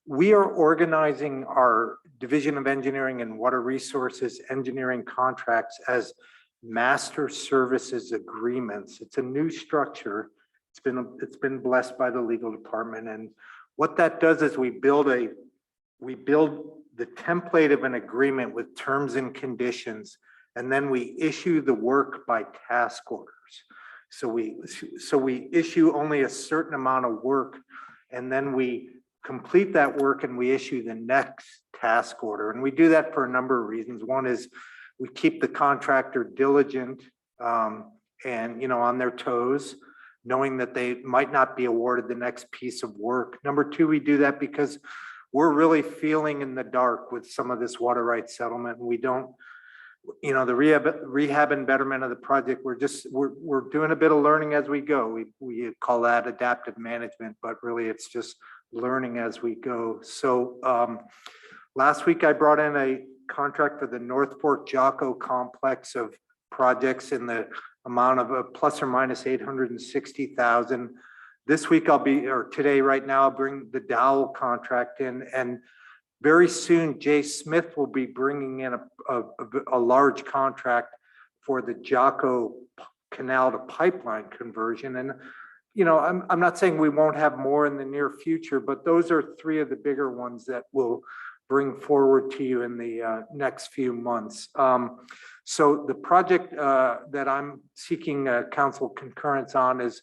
we are organizing our Division of Engineering and Water Resources engineering contracts as master services agreements. It's a new structure. It's been blessed by the legal department. And what that does is we build a we build the template of an agreement with terms and conditions, and then we issue the work by task orders. So we issue only a certain amount of work, and then we complete that work and we issue the next task order. And we do that for a number of reasons. One is we keep the contractor diligent and, you know, on their toes, knowing that they might not be awarded the next piece of work. Number two, we do that because we're really feeling in the dark with some of this water rights settlement, and we don't, you know, the rehab and betterment of the project, we're doing a bit of learning as we go. We call that adaptive management, but really it's just learning as we go. So last week I brought in a contract for the North Fork Jocko complex of projects in the amount of a plus or minus 860,000. This week today, right now, I'll bring the Dowell contract in, and very soon Jay Smith will be bringing in a large contract for the Jocko Canal to pipeline conversion. And, you know, I'm not saying we won't have more in the near future, but those are three of the bigger ones that will bring forward to you in the next few months. So the project that I'm seeking council concurrence on is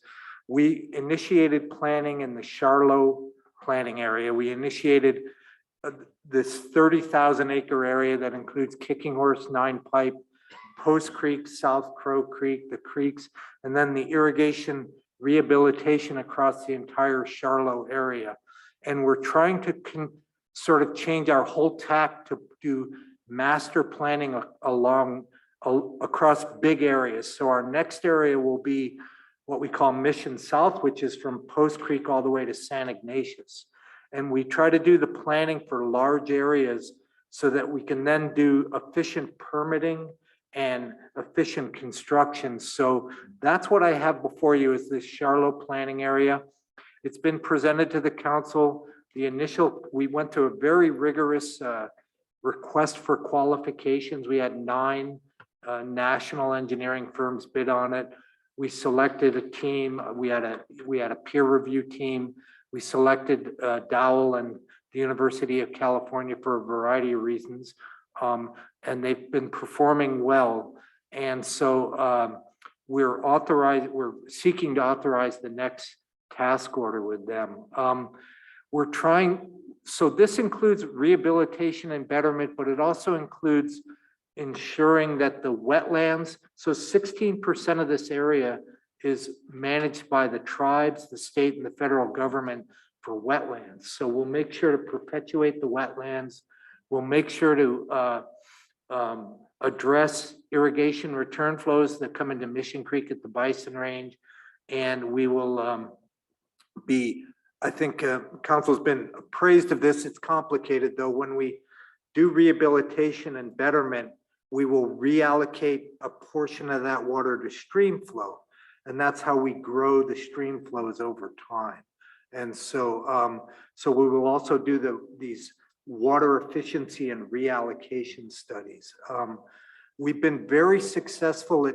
we initiated planning in the Charlotte planning area. We initiated this 30,000 acre area that includes Kicking Horse, Nine Pipe, Post Creek, South Crow Creek, the creeks, and then the irrigation rehabilitation across the entire Charlotte area. And we're trying to sort of change our whole tack to do master planning across big areas. So our next area will be what we call Mission South, which is from Post Creek all the way to San Ignatius. And we try to do the planning for large areas so that we can then do efficient permitting and efficient construction. So that's what I have before you is this Charlotte planning area. It's been presented to the council. We went to a very rigorous request for qualifications. We had 9 national engineering firms bid on it. We selected a team. We had a peer review team. We selected Dowell and the University of California for a variety of reasons, and they've been performing well. And so we're seeking to authorize the next task order with them. So this includes rehabilitation and betterment, but it also includes ensuring that the wetlands, so 16% of this area is managed by the tribes, the state, and the federal government for wetlands. So we'll make sure to perpetuate the wetlands. We'll make sure to address irrigation return flows that come into Mission Creek at the Bison Range. And we will I think council's been appraised of this. It's complicated though. When we do rehabilitation and betterment, we will reallocate a portion of that water to stream flow. And that's how we grow the stream flows over time. And so, so we will also do these water efficiency and reallocation studies. We've been very successful at,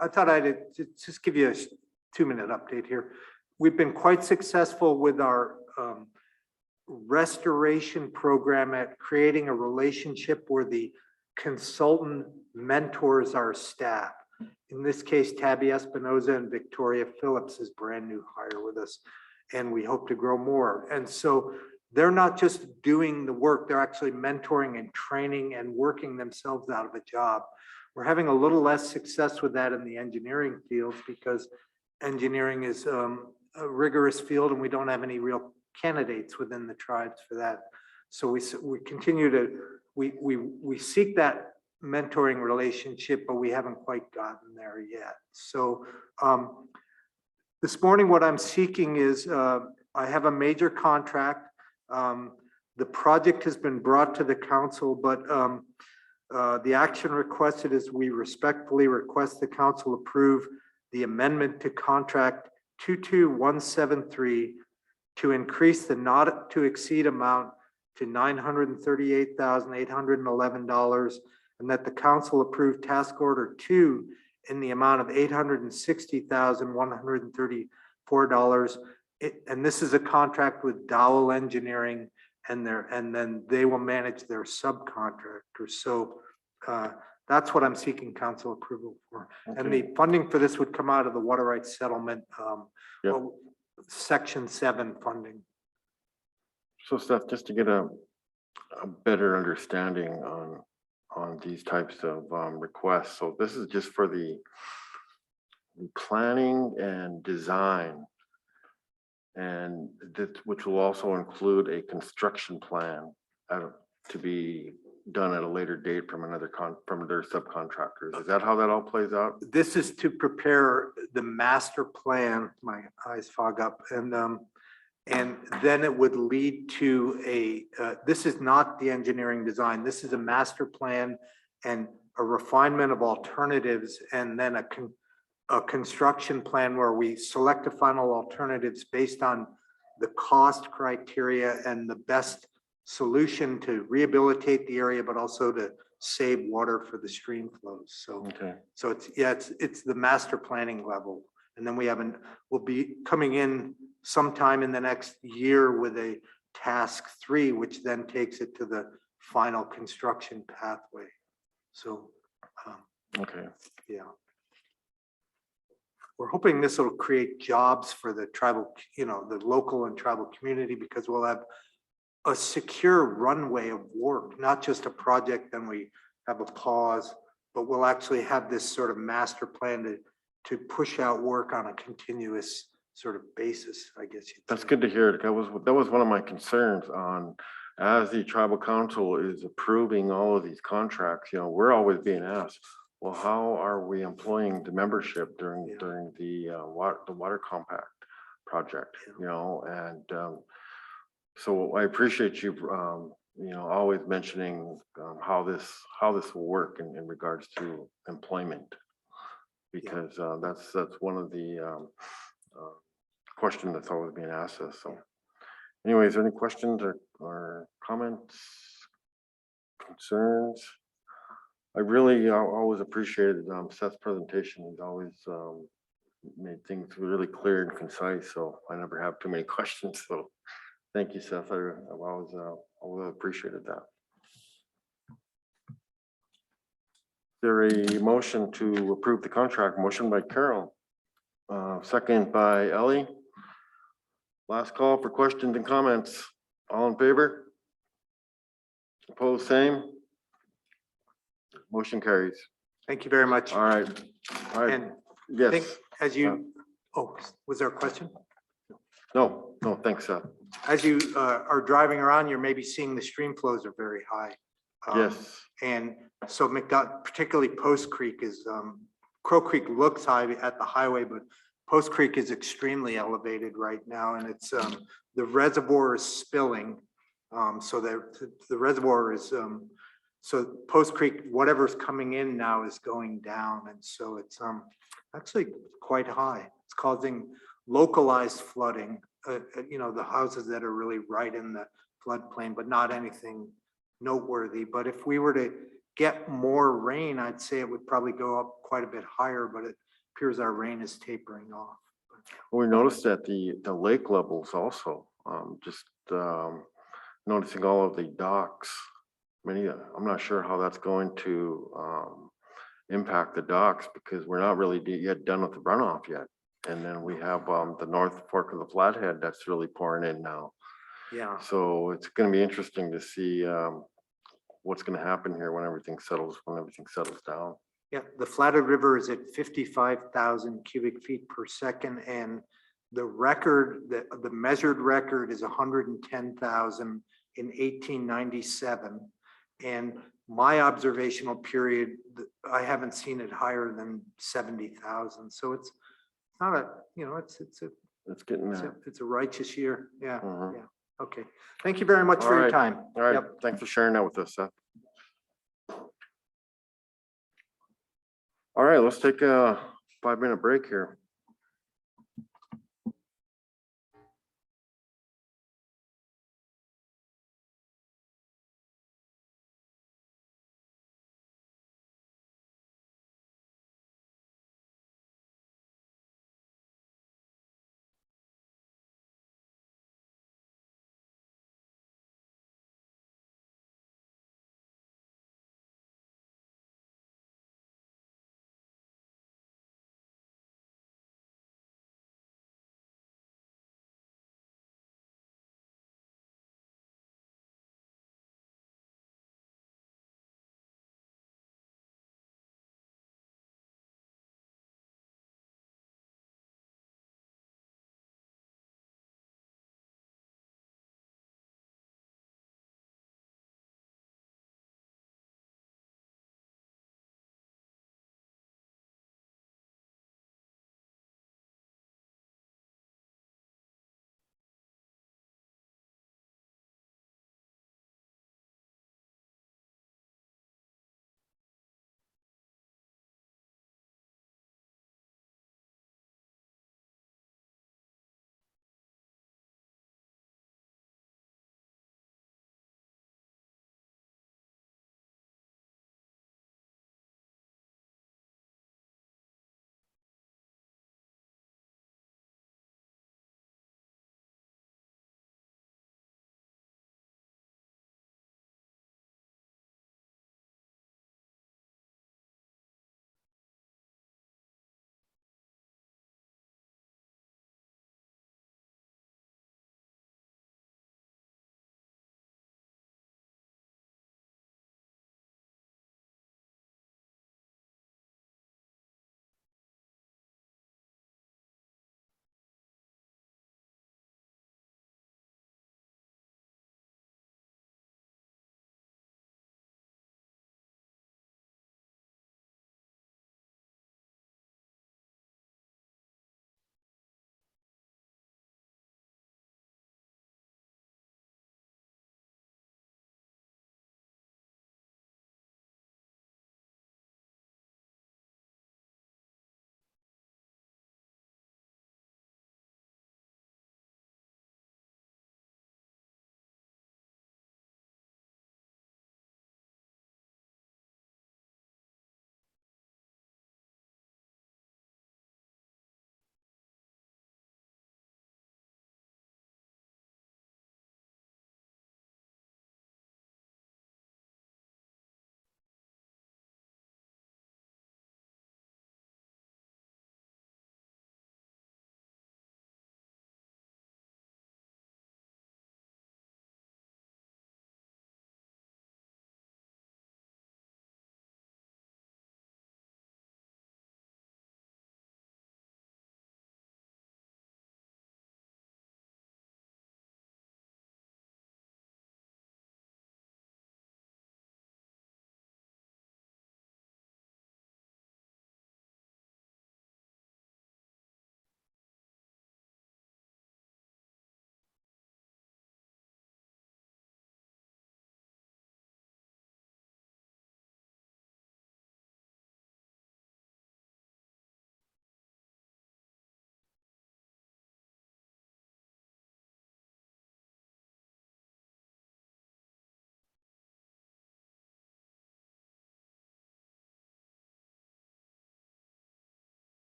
I thought I'd just give you a 2-minute update here. We've been quite successful with our restoration program at creating a relationship where the consultant mentors our staff. In this case, Tabby Espinoza and Victoria Phillips is brand new hire with us, and we hope to grow more. And so they're not just doing the work, they're actually mentoring and training and working themselves out of a job. We're having a little less success with that in the engineering fields because engineering is a rigorous field and we don't have any real candidates within the tribes for that. So we continue to, we seek that mentoring relationship, but we haven't quite gotten there yet. So this morning, what I'm seeking is, I have a major contract. The project has been brought to the council, but the action requested is we respectfully request the council approve the amendment to contract 22173 to increase the not to exceed amount to $938,811, and that the council approve task order 2 in the amount of $860,134. And this is a contract with Dowell Engineering and then they will manage their subcontractors. So that's what I'm seeking council approval for. And the funding for this would come out of the water rights settlement, Yep. well, section 7 funding. So Seth, just to get a better understanding on these types of requests. So this is just for the planning and design, and that, which will also include a construction plan to be done at a later date from from their subcontractors. Is that how that all plays out? This is to prepare the master plan. My eyes fog up, and then it would lead to this is not the engineering design. This is a master plan and a refinement of alternatives, and then a construction plan where we select the final alternatives based on the cost criteria and the best solution to rehabilitate the area, but also to save water for the stream flows. So, Okay. so it's the master planning level. And then we'll be coming in sometime in the next year with a task 3, which then takes it to the final construction pathway. So, Okay. yeah. We're hoping this will create jobs for the tribal, the local and tribal community, because we'll have a secure runway of work, not just a project, then we have a pause, but we'll actually have this sort of master plan to push out work on a continuous sort of basis, I guess. That's good to hear. That was one of my concerns on, as the tribal council is approving all of these contracts, we're always being asked, well, how are we employing the membership during the water compact project, and so I appreciate you, always mentioning how this will work in regards to employment, because that's one of the question that's always being asked us. So anyway, is there any questions or comments, concerns? I really always appreciated Seth's presentation. He's always made things really clear and concise, so I never have too many questions. So thank you, Seth. I've always appreciated that. Is there a motion to approve the contract? Motion by Carol, second by Ellie. Last call for questions and comments. All in favor? Opposed, same. Motion carries. Thank you very much. All right. And I think Yes. as you, was there a question? No, thanks, Seth. As you are driving around, you're maybe seeing the stream flows are very high. Yes. And so McDonald, particularly Post Creek is, Crow Creek looks high at the highway, but Post Creek is extremely elevated right now, and it's the reservoir is spilling. So the reservoir is, so Post Creek, whatever's coming in now is going down. And so it's actually quite high. It's causing localized flooding, the houses that are really right in the floodplain, but not anything noteworthy. But if we were to get more rain, I'd say it would probably go up quite a bit higher, but it appears our rain is tapering off. We noticed that the lake levels also, just noticing all of the docks. I'm not sure how that's going to impact the docks, because we're not really yet done with the runoff yet. And then we have the North Fork of the Flathead that's really pouring in now. Yeah. So it's going to be interesting to see what's going to happen here when everything settles down. Yeah, the Flathead River is at 55,000 cubic feet per second, and the record, the measured record is 110,000 in 1897. And my observational period, I haven't seen it higher than 70,000. So it's not a, it's a righteous year. Yeah, yeah. Okay. Thank you very much for your time. All right. Yep. Thanks for sharing that with us, Seth. All right, let's take a 5-minute break here.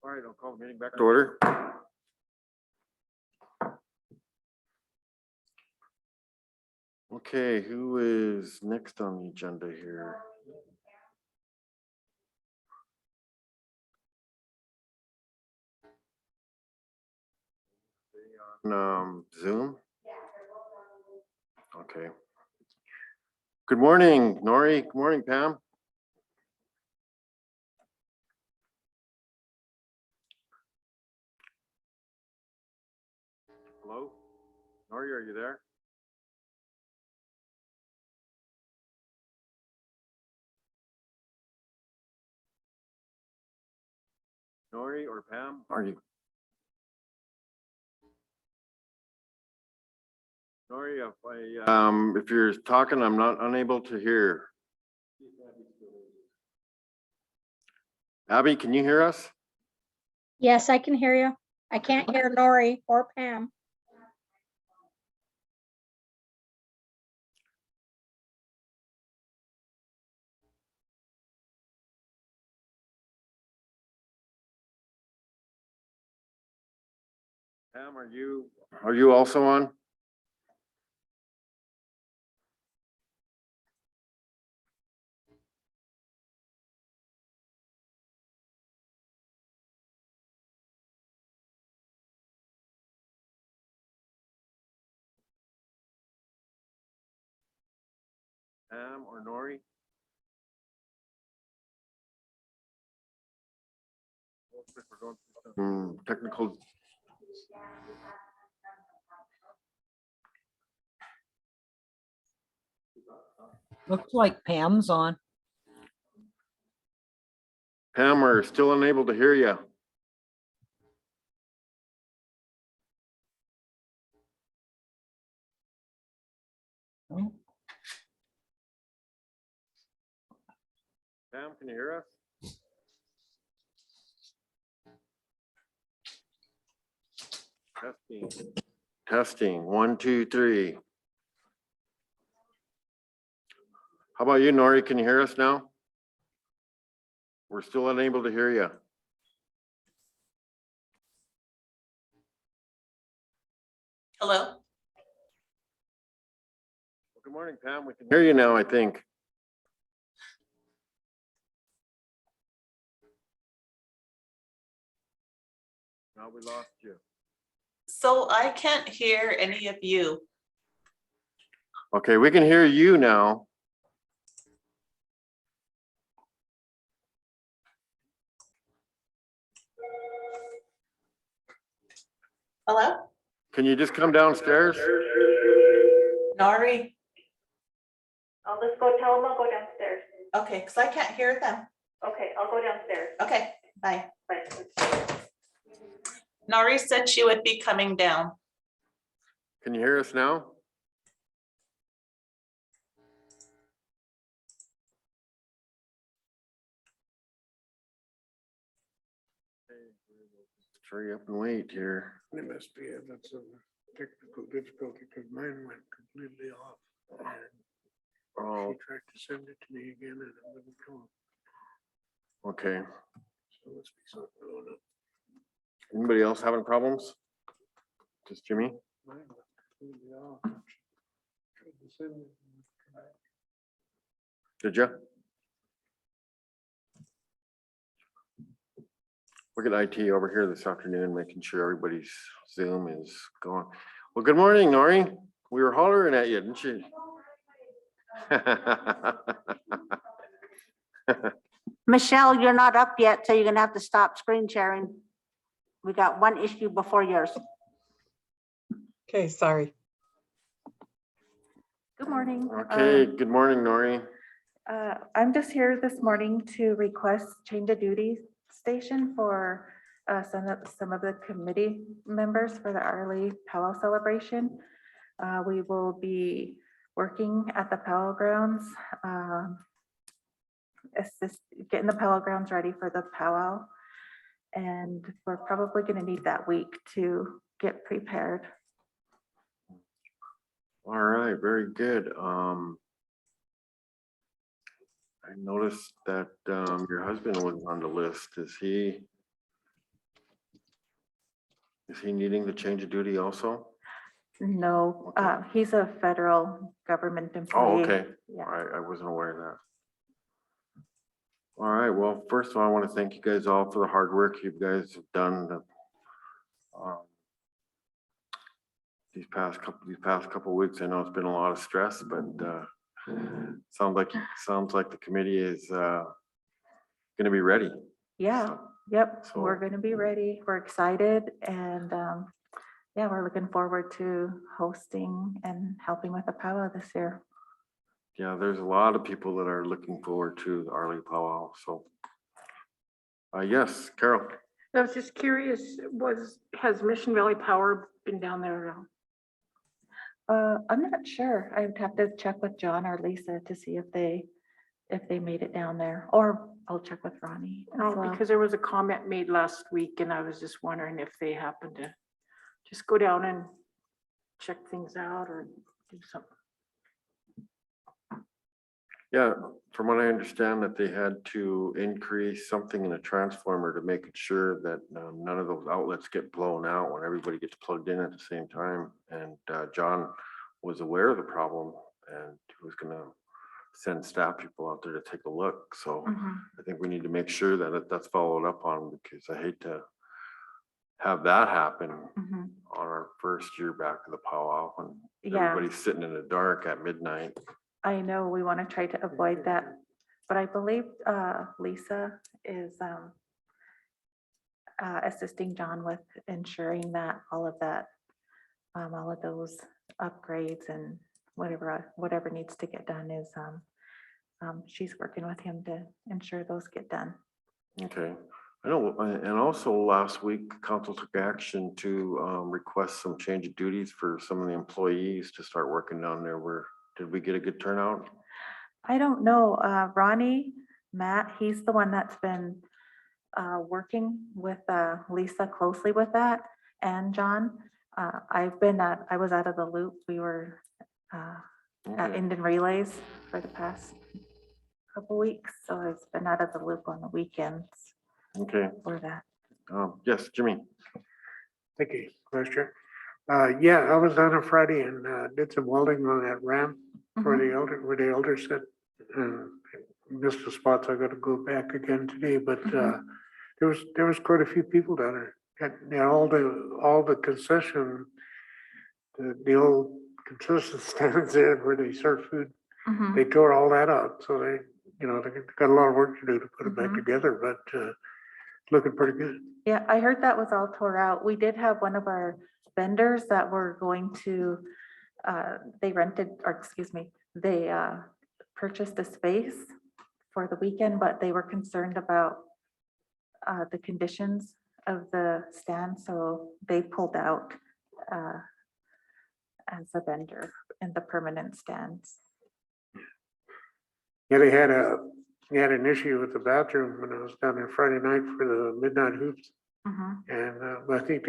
All right, I'll call the meeting back to order. Okay, who is next on the agenda here? Zoom? Okay. Good morning, Nori. Good morning, Pam. Hello? Nori, are you there? Nori or Pam, are you? Nori, if you're talking, I'm not unable to hear. Abby, can you hear us? Yes, I can hear you. I can't hear Nori or Pam. Pam, are you also on? Pam or Nori? Technical. Looks like Pam's on. Pam, we're still unable to hear you. Oh, Pam, can you hear us? Testing. Testing. 1, 2, 3. How about you, Nori? Can you hear us now? We're still unable to hear you. Hello? Good morning, Pam. We can hear you now, I think. Now we lost you. So I can't hear any of you. Okay, we can hear you now. Hello? Can you just come downstairs? Nari? I'll just go tell them I'll go downstairs. Okay, because I can't hear them. Okay, I'll go downstairs. Okay, bye. Bye. Nari said she would be coming down. Can you hear us now? Hurry up and wait here. It must be, that's a technical difficulty because mine went completely off. And Oh, she tried to send it to me again and it wouldn't come. okay. So must be something going on. Anybody else having problems? Just Jimmy? Mine went completely off. Tried to send it and it wouldn't come back. Did you? Look at IT over here this afternoon, making sure everybody's Zoom is going. Well, good morning, Nori. We were hollering at you, didn't you? Michelle, you're not up yet, so you're gonna have to stop screen sharing. We got one issue before yours. okay, sorry. Good morning. Okay, good morning, Nori. I'm just here this morning to request change of duty station for some of the committee members for the Arley Powwow celebration. We will be working at the Powwow grounds, getting the Powwow grounds ready for the powwow. And we're probably going to need that week to get prepared. All right, very good. I noticed that your husband was on the list. Is he Is he needing the change of duty also? No, he's a federal government Oh, employee. okay. Yeah. I wasn't aware of that. All right, well, first of all, I want to thank you guys all for the hard work you guys have done. These past couple of weeks. I know it's been a lot of stress, but sounds like the committee is gonna be ready. Yeah, yep, So- we're gonna be ready. We're excited and yeah, we're looking forward to hosting and helping with the powwow this year. Yeah, there's a lot of people that are looking forward to the Arlie powwow, so. Yes, Carol. I was just curious, has Mission Valley Power been down there? I'm not sure. I would have to check with John or Lisa to see if they made it down there, or I'll check with Ronnie as No, well. because there was a comment made last week and I was just wondering if they happened to just go down and check things out or do something. Yeah, from what I understand that they had to increase something in a transformer to make it sure that none of those outlets get blown out when everybody gets plugged in at the same time. And John was aware of the problem and he was gonna send staff people out there to take a look. So I think we need to make sure that that's followed up on, because I hate to have that happen on our first year back to the powwow when Yeah. everybody's sitting in the dark at midnight. I know we want to try to avoid that, but I believe Lisa is assisting John with ensuring that all of those upgrades and whatever needs to get done is she's working with him to ensure those get done. Okay, I know, and also last week, council took action to request some change of duties for some of the employees to start working down there. Did we get a good turnout? I don't know, Ronnie, Matt, he's the one that's been working with Lisa closely with that, and John. I was out of the loop. We were at Indian Relays for the past couple weeks, so I've been out of the loop on the weekends Okay, for that. yes, Jimmy. Thank you, Commissioner. Yeah, I was on a Friday and did some welding on that ramp for the elder, where the elders sit. Missed the spots. I gotta go back again today, but there was quite a few people down there. And all the concession, the old concession stands there where they serve food, they tore all that out. So they got a lot of work to do to put it back together, but looking pretty good. Yeah, I heard that was all tore out. We did have one of our vendors that were going to, they purchased a space for the weekend, but they were concerned about the conditions of the stand, so they pulled out as a vendor in the permanent stands. Yeah, they had an issue with the bathroom when I was down there Friday night for the midnight hoops. And I think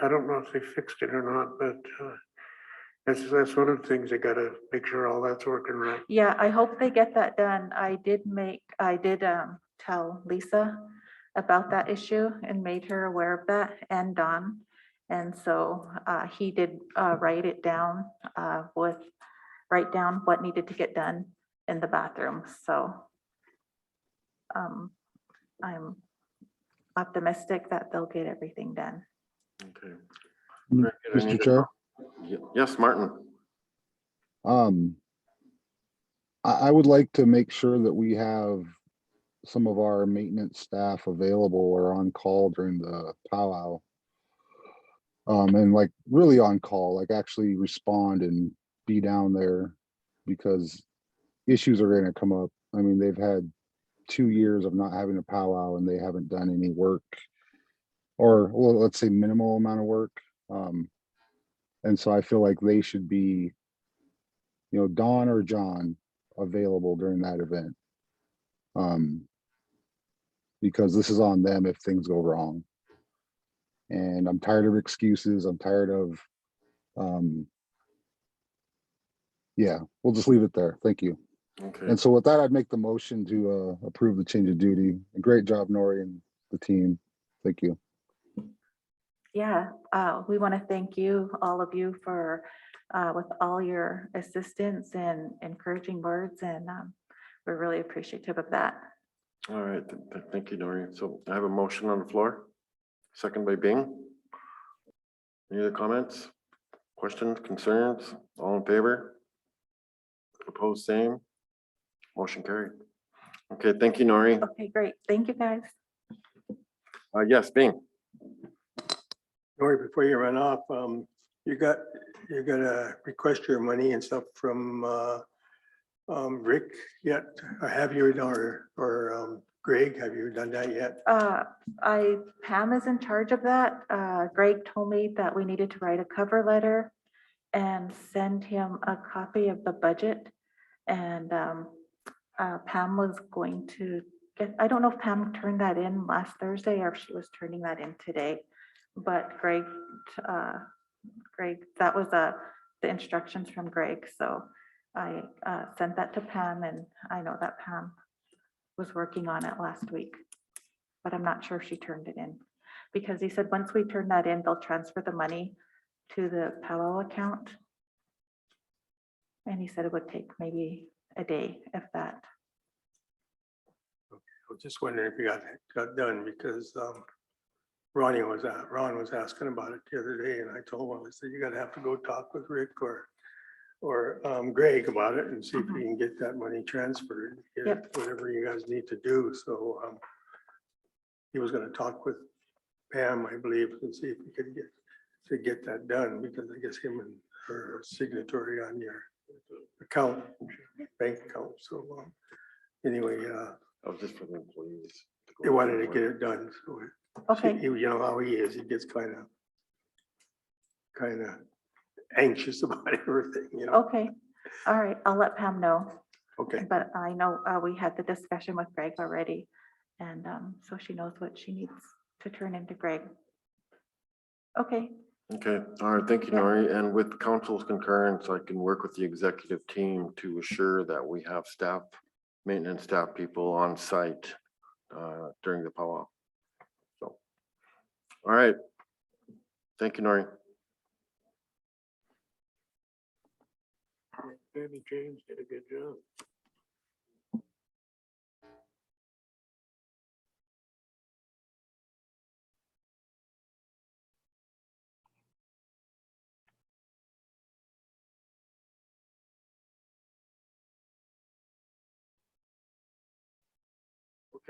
I don't know if they fixed it or not, but that's one of the things they gotta make sure all that's working right. Yeah, I hope they get that done. I did tell Lisa about that issue and made her aware of that, and Don. And so he did write down what needed to get done in the bathroom. So I'm optimistic that they'll get everything done. Okay. Very good. I need Mr. to- Chair, Yes, Martin. I would like to make sure that we have some of our maintenance staff available or on call during the powwow. And like really on call, like actually respond and be down there, because issues are gonna come up. I mean, they've had 2 years of not having a powwow and they haven't done any work, or well, let's say minimal amount of work. And so I feel like they should be, Don or John available during that event. Because this is on them if things go wrong. And I'm tired of excuses. I'm tired of, yeah, we'll just leave it there. Thank you. Okay. And so with that, I'd make the motion to approve the change of duty. Great job, Nori and the team. Thank you. Yeah, we want to thank you, all of you, for with all your assistance and encouraging words, and we're really appreciative of that. All right, thank you, Nori. So I have a motion on the floor, second by Bing. Any other comments, questions, concerns? All in favor? Opposed, same. Motion carried. Okay, thank you, Nori. Okay, great. Thank you, guys. Yes, Bing. Nori, before you run off, you're gonna request your money and stuff from Rick yet? Have you, or Greg, have you done that yet? Pam is in charge of that. Greg told me that we needed to write a cover letter and send him a copy of the budget. And Pam was going to get, I don't know if Pam turned that in last Thursday or if she was turning that in today. But Greg, that was the instructions from Greg. So I sent that to Pam, and I know that Pam was working on it last week, but I'm not sure if she turned it in, because he said once we turn that in, they'll transfer the money to the Powell account. And he said it would take maybe a day, if that. I was just wondering if you got done, because Ron was asking about it the other day, and I told him, I said, you're gonna have to go talk with Rick or Greg about it and see if we can get that money transferred, get Yep. whatever you guys need to do. So he was gonna talk with Pam, I believe, and see if we could get that done, because I guess him and her are signatory on your account, bank account. So anyway, That was just for the employees. they wanted to get it done. So Okay. you know how he is. He gets kind of anxious about everything, you know. Okay. All right. I'll let Pam know. Okay. But I know we had the discussion with Greg already. And so she knows what she needs to turn into Greg. Okay. Okay, all right, thank you, Yeah. Nori. And with council's concurrence, I can work with the executive team to assure that we have staff, maintenance staff people on site during the powwow. So, all right. Thank you, Nori. Jamie James did a good job.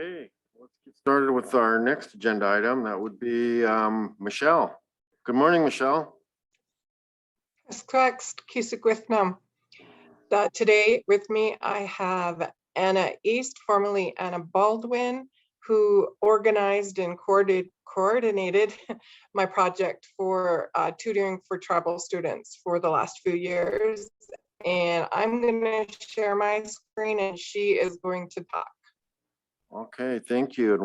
Okay, let's get started with our next agenda item. That would be Michelle. Good morning, Michelle. Today with me, I have Anna East, formerly Anna Baldwin, who organized and coordinated my project for tutoring for tribal students for the last few years. And I'm going to share my screen and she is going to talk. Okay, thank you. And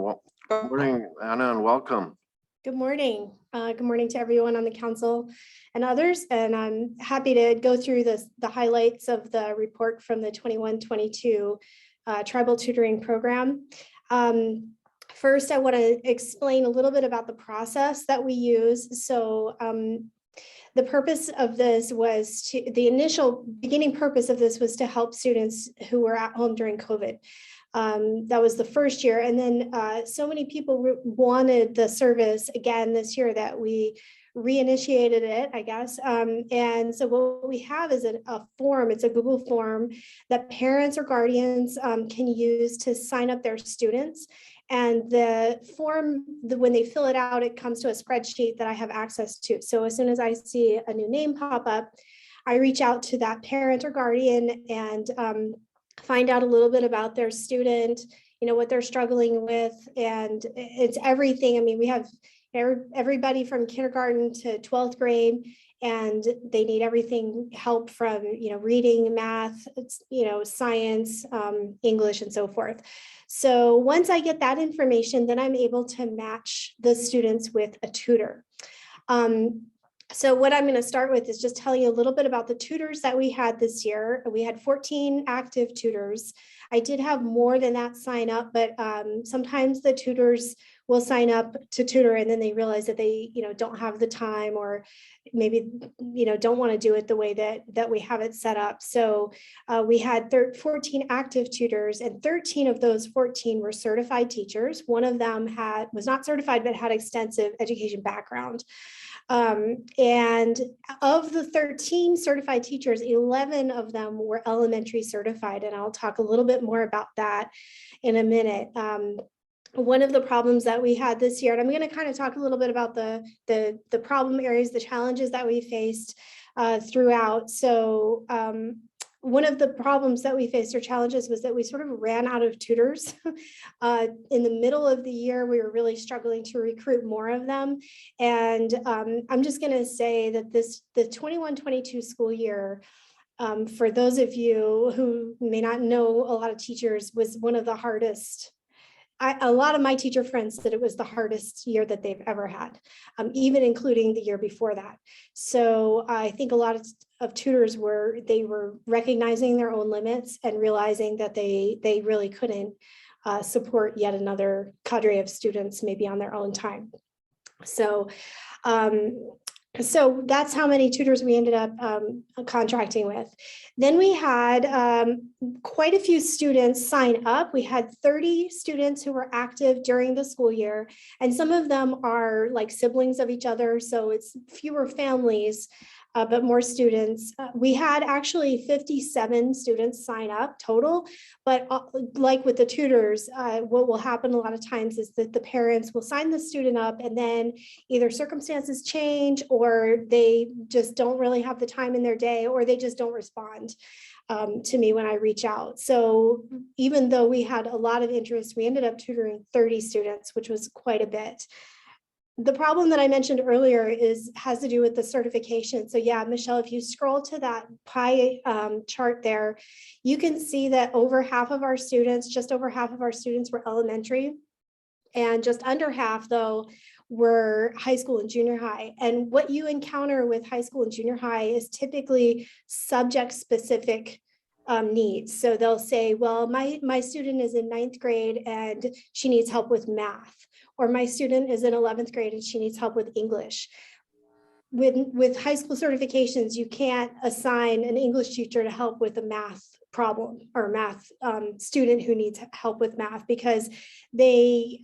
good morning, Anna, and welcome. Good morning. Good morning to everyone on the council and others. And I'm happy to go through the highlights of the report from the 21-22 tribal tutoring program. First, I want to explain a little bit about the process that we use. So the purpose of this was the initial beginning purpose of this was to help students who were at home during COVID. That was the first year. And then so many people wanted the service again this year that we reinitiated it, I guess. And so what we have is a form, it's a Google form that parents or guardians can use to sign up their students. And the form, when they fill it out, it comes to a spreadsheet that I have access to. So as soon as I see a new name pop up, I reach out to that parent or guardian and find out a little bit about their student, you know, what they're struggling with. And it's everything. I mean, we have everybody from kindergarten to 12th grade, and they need everything, help from, you know, reading, math, you know, science, English, and so forth. So once I get that information, then I'm able to match the students with a tutor. So what I'm going to start with is just tell you a little bit about the tutors that we had this year. We had 14 active tutors. I did have more than that sign up, but sometimes the tutors will sign up to tutor and then they realize that they, don't have the time or maybe, don't want to do it the way that we have it set up. So we had 14 active tutors and 13 of those 14 were certified teachers. One of them was not certified, but had extensive education background. And of the 13 certified teachers, 11 of them were elementary certified. And I'll talk a little bit more about that in a minute. One of the problems that we had this year, and I'm going to kind of talk a little bit about the problem areas, the challenges that we faced throughout. So one of the problems that we faced or challenges was that we sort of ran out of tutors. In the middle of the year, we were really struggling to recruit more of them. And I'm just going to say that the 21-22 school year, for those of you who may not know a lot of teachers, was one of the hardest. A lot of my teacher friends said it was the hardest year that they've ever had, even including the year before that. So I think a lot of tutors were recognizing their own limits and realizing that they really couldn't support yet another cadre of students maybe on their own time. So that's how many tutors we ended up contracting with. Then we had quite a few students sign up. We had 30 students who were active during the school year, and some of them are like siblings of each other. So it's fewer families, but more students. We had actually 57 students sign up total, but like with the tutors, what will happen a lot of times is that the parents will sign the student up and then either circumstances change or they just don't really have the time in their day or they just don't respond to me when I reach out. So even though we had a lot of interest, we ended up tutoring 30 students, which was quite a bit. The problem that I mentioned earlier has to do with the certification. So yeah, Michelle, if you scroll to that pie chart there, you can see that just over half of our students were elementary, and just under half though were high school and junior high. And what you encounter with high school and junior high is typically subject specific needs. So they'll say, well, my student is in 9th grade and she needs help with math, or my student is in 11th grade and she needs help with English. With high school certifications, you can't assign an English teacher to help with a math problem or math student who needs help with math because they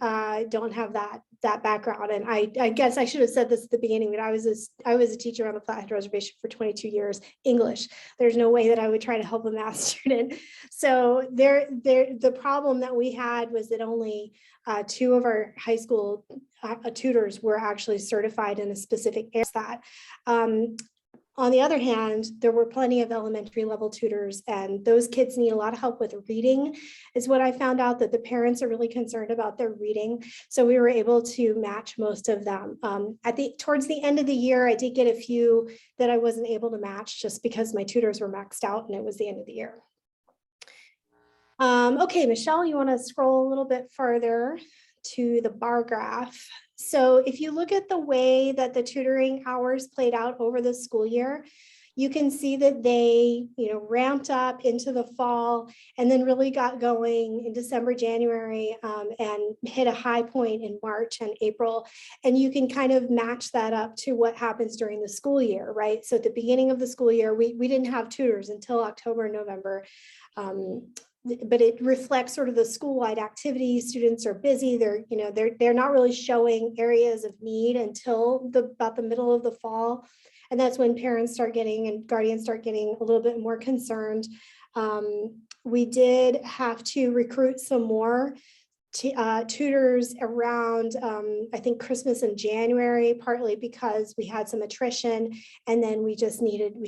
don't have that background. And I guess I should have said this at the beginning, that I was a teacher on the Flathead Reservation for 22 years, English. There's no way that I would try to help a math student. So the problem that we had was that only 2 of our high school tutors were actually certified in a specific area. On the other hand, there were plenty of elementary level tutors, and those kids need a lot of help with reading, is what I found out, that the parents are really concerned about their reading. So we were able to match most of them. Towards the end of the year, I did get a few that I wasn't able to match just because my tutors were maxed out and it was the end of the year. Okay, Michelle, you want to scroll a little bit further to the bar graph. So if you look at the way that the tutoring hours played out over the school year, you can see that they, ramped up into the fall and then really got going in December, January, and hit a high point in March and April. And you can kind of match that up to what happens during the school year, right? So at the beginning of the school year, we didn't have tutors until October, November. But it reflects sort of the school-wide activity. Students are busy. They're not really showing areas of need until about the middle of the fall. And that's when parents start getting and guardians start getting a little bit more concerned. We did have to recruit some more tutors around, I think, Christmas and January, partly because we had some attrition and then we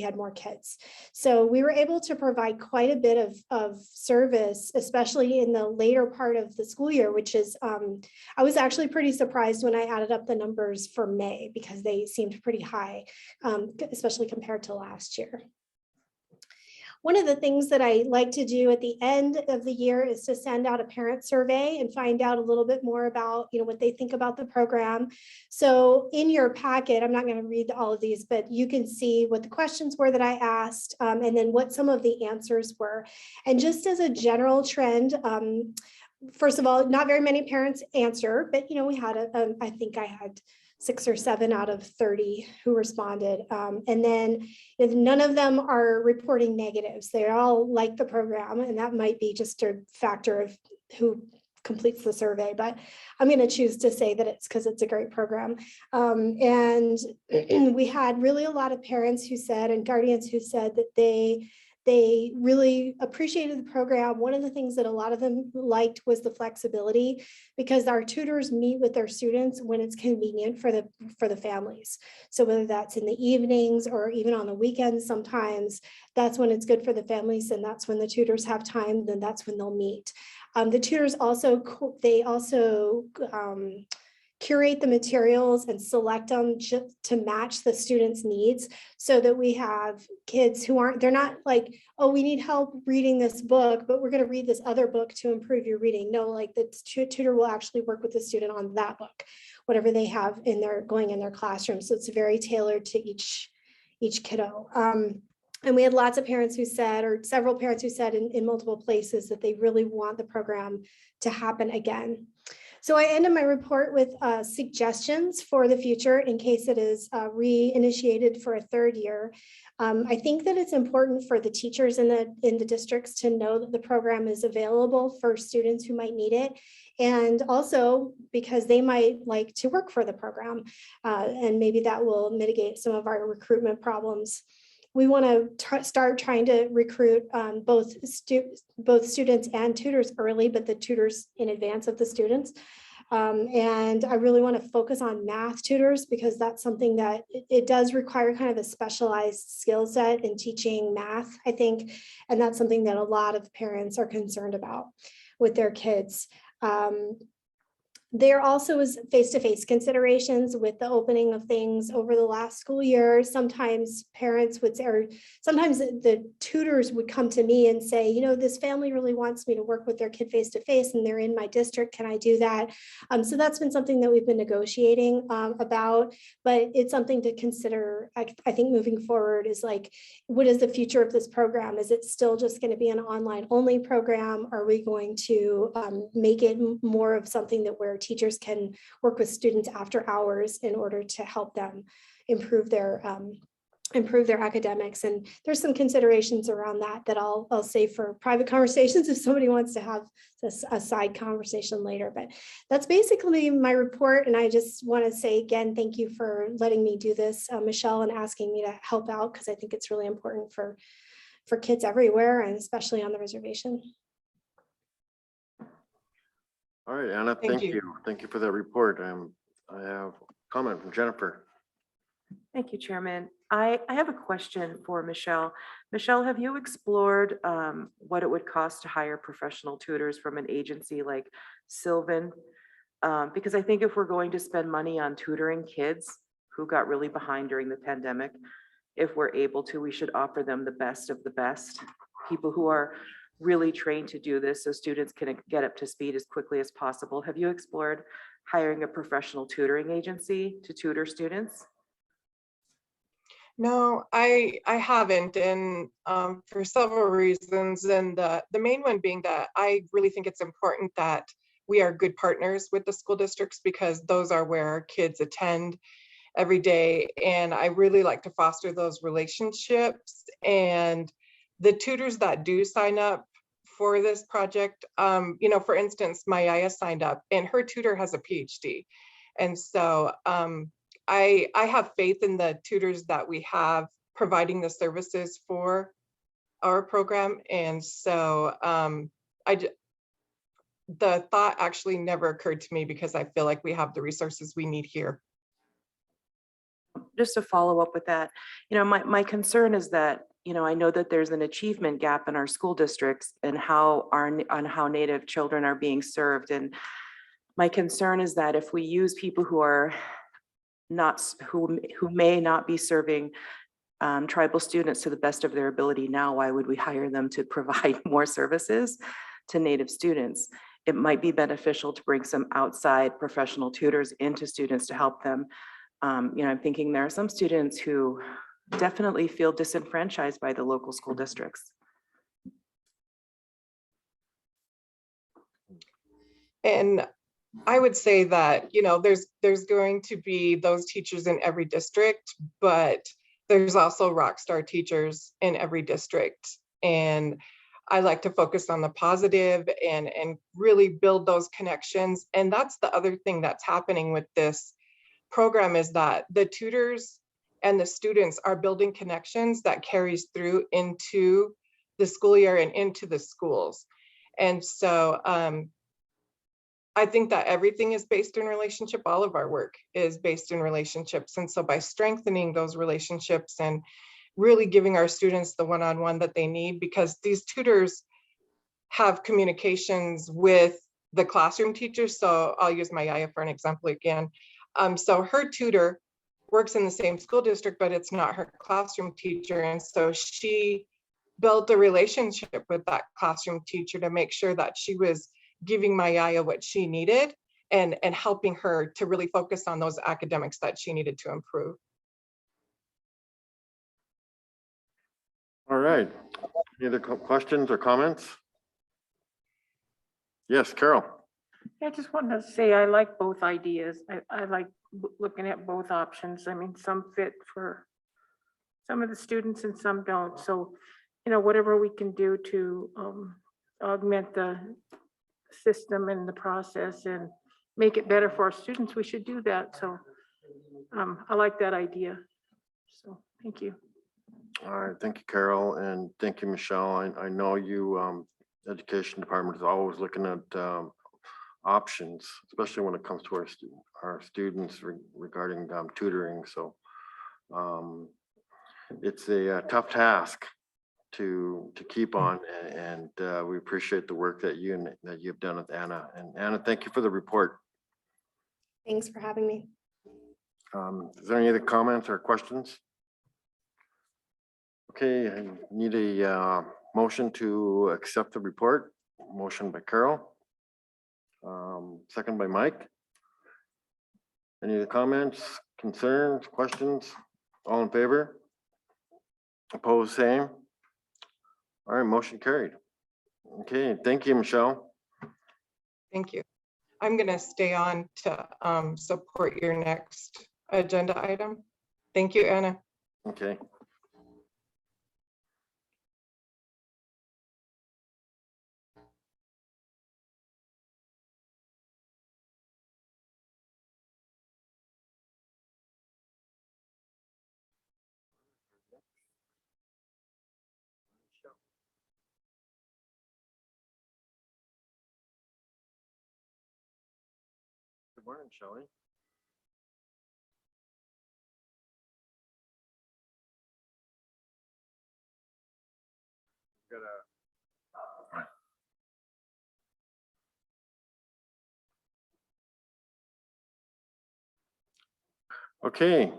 had more kids. So we were able to provide quite a bit of service, especially in the later part of the school year, which is, I was actually pretty surprised when I added up the numbers for May because they seemed pretty high, especially compared to last year. One of the things that I like to do at the end of the year is to send out a parent survey and find out a little bit more about, what they think about the program. So in your packet, I'm not going to read all of these, but you can see what the questions were that I asked, and then what some of the answers were. And just as a general trend, first of all, not very many parents answer, but we had I think I had 6 or 7 out of 30 who responded. And then if none of them are reporting negatives, they all like the program, and that might be just a factor of who completes the survey, but I'm going to choose to say that it's because it's a great program. And we had really a lot of parents who said, and guardians who said that they really appreciated the program. One of the things that a lot of them liked was the flexibility, because our tutors meet with their students when it's convenient for the families. So whether that's in the evenings or even on the weekends, sometimes that's when it's good for the families, and that's when the tutors have time, then that's when they'll meet. The tutors also, curate the materials and select them to match the students' needs, so that we have kids who they're not like, oh, we need help reading this book, but we're going to read this other book to improve your reading. No, like the tutor will actually work with the student on that book, whatever they have going in their classroom. So it's very tailored to each kiddo. And we had lots of parents who said, or several parents who said in multiple places, that they really want the program to happen again. So I ended my report with suggestions for the future in case it is reinitiated for a 3rd year. I think that it's important for the teachers in the districts to know that the program is available for students who might need it. And also because they might like to work for the program, and maybe that will mitigate some of our recruitment problems. We want to start trying to recruit both students and tutors early, but the tutors in advance of the students. And I really want to focus on math tutors, because that's something that it does require kind of a specialized skill set in teaching math, I think. And that's something that a lot of parents are concerned about with their kids. There also is face-to-face considerations with the opening of things over the last school year. Sometimes parents would say, or sometimes the tutors would come to me and say, this family really wants me to work with their kid face-to-face and they're in my district. Can I do that? So that's been something that we've been negotiating about, but it's something to consider. I think moving forward is like, what is the future of this program? Is it still just going to be an online only program? Are we going to make it more of something that where teachers can work with students after hours in order to help them improve their academics? And there's some considerations around that I'll save for private conversations if somebody wants to have a side conversation later. But that's basically my report. And I just want to say again, thank you for letting me do this, Michelle, and asking me to help out, because I think it's really important for kids everywhere, and especially on the reservation. All right, Anna, thank you. Thank you for that report. I have a comment from Jennifer. Thank you, Chairman. I have a question for Michelle. Michelle, have you explored what it would cost to hire professional tutors from an agency like Sylvan? Because I think if we're going to spend money on tutoring kids who got really behind during the pandemic, if we're able to, we should offer them the best of the best, people who are really trained to do this so students can get up to speed as quickly as possible. Have you explored hiring a professional tutoring agency to tutor students? No, I haven't, and for several reasons. And the main one being that I really think it's important that we are good partners with the school districts, because those are where our kids attend every day. And I really like to foster those relationships. And the tutors that do sign up for this project, for instance, Maya signed up and her tutor has a PhD. And so I have faith in the tutors that we have providing the services for our program. And so the thought actually never occurred to me, because I feel like we have the resources we need here. Just to follow up with that, my concern is that, I know that there's an achievement gap in our school districts and how Native children are being served. And my concern is that if we use people who are who may not be serving tribal students to the best of their ability now, why would we hire them to provide more services to Native students? It might be beneficial to bring some outside professional tutors into students to help them. I'm thinking there are some students who definitely feel disenfranchised by the local school districts. And I would say that, you know, there's going to be those teachers in every district, but there's also rock star teachers in every district. And I like to focus on the positive and really build those connections. And that's the other thing that's happening with this program, is that the tutors and the students are building connections that carries through into the school year and into the schools. And so I think that everything is based in relationship. All of our work is based in relationships. And so by strengthening those relationships and really giving our students the one-on-one that they need, because these tutors have communications with the classroom teachers. So I'll use my Yaya for an example again. So her tutor works in the same school district, but it's not her classroom teacher. And so she built a relationship with that classroom teacher to make sure that she was giving my Yaya what she needed and helping her to really focus on those academics that she needed to improve. All right. Any other questions or comments? Yes, Carol. I just wanted to say, I like both ideas. I like looking at both options. I mean, some fit for some of the students and some don't. So, you know, whatever we can do to augment the system and the process and make it better for our students, we should do that. So I like that idea. So thank you. All right, thank you, Carol, and thank you, Michelle. I know you, education department is always looking at options, especially when it comes to our students regarding tutoring. So it's a tough task to keep on, and we appreciate the work that you've done with Anna. And Anna, thank you for the report. Thanks for having me. Is there any other comments or questions? Okay, I need a motion to accept the report. Motion by Carol. Second by Mike. Any other comments, concerns, questions? All in favor? Opposed, same. All right, motion carried. Okay, thank you, Michelle. Thank you. I'm going to stay on to support your next agenda item. Thank you, Anna. Okay. Good morning, Shelley. Okay.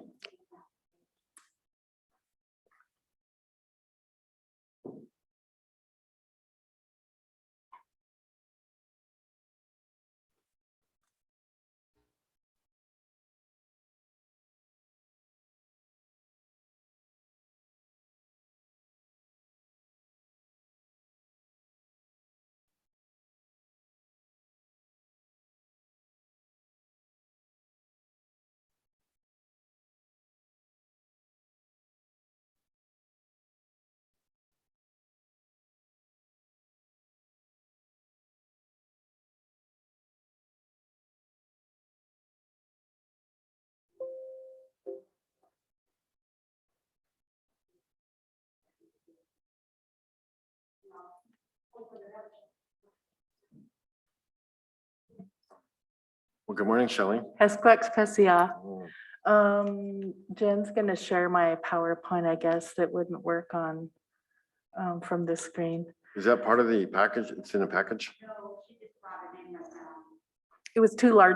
Well, good morning, Shelley. Jen's gonna share my PowerPoint, I guess, that wouldn't work on from this screen. Is that part of the package? It's in a package? It was too large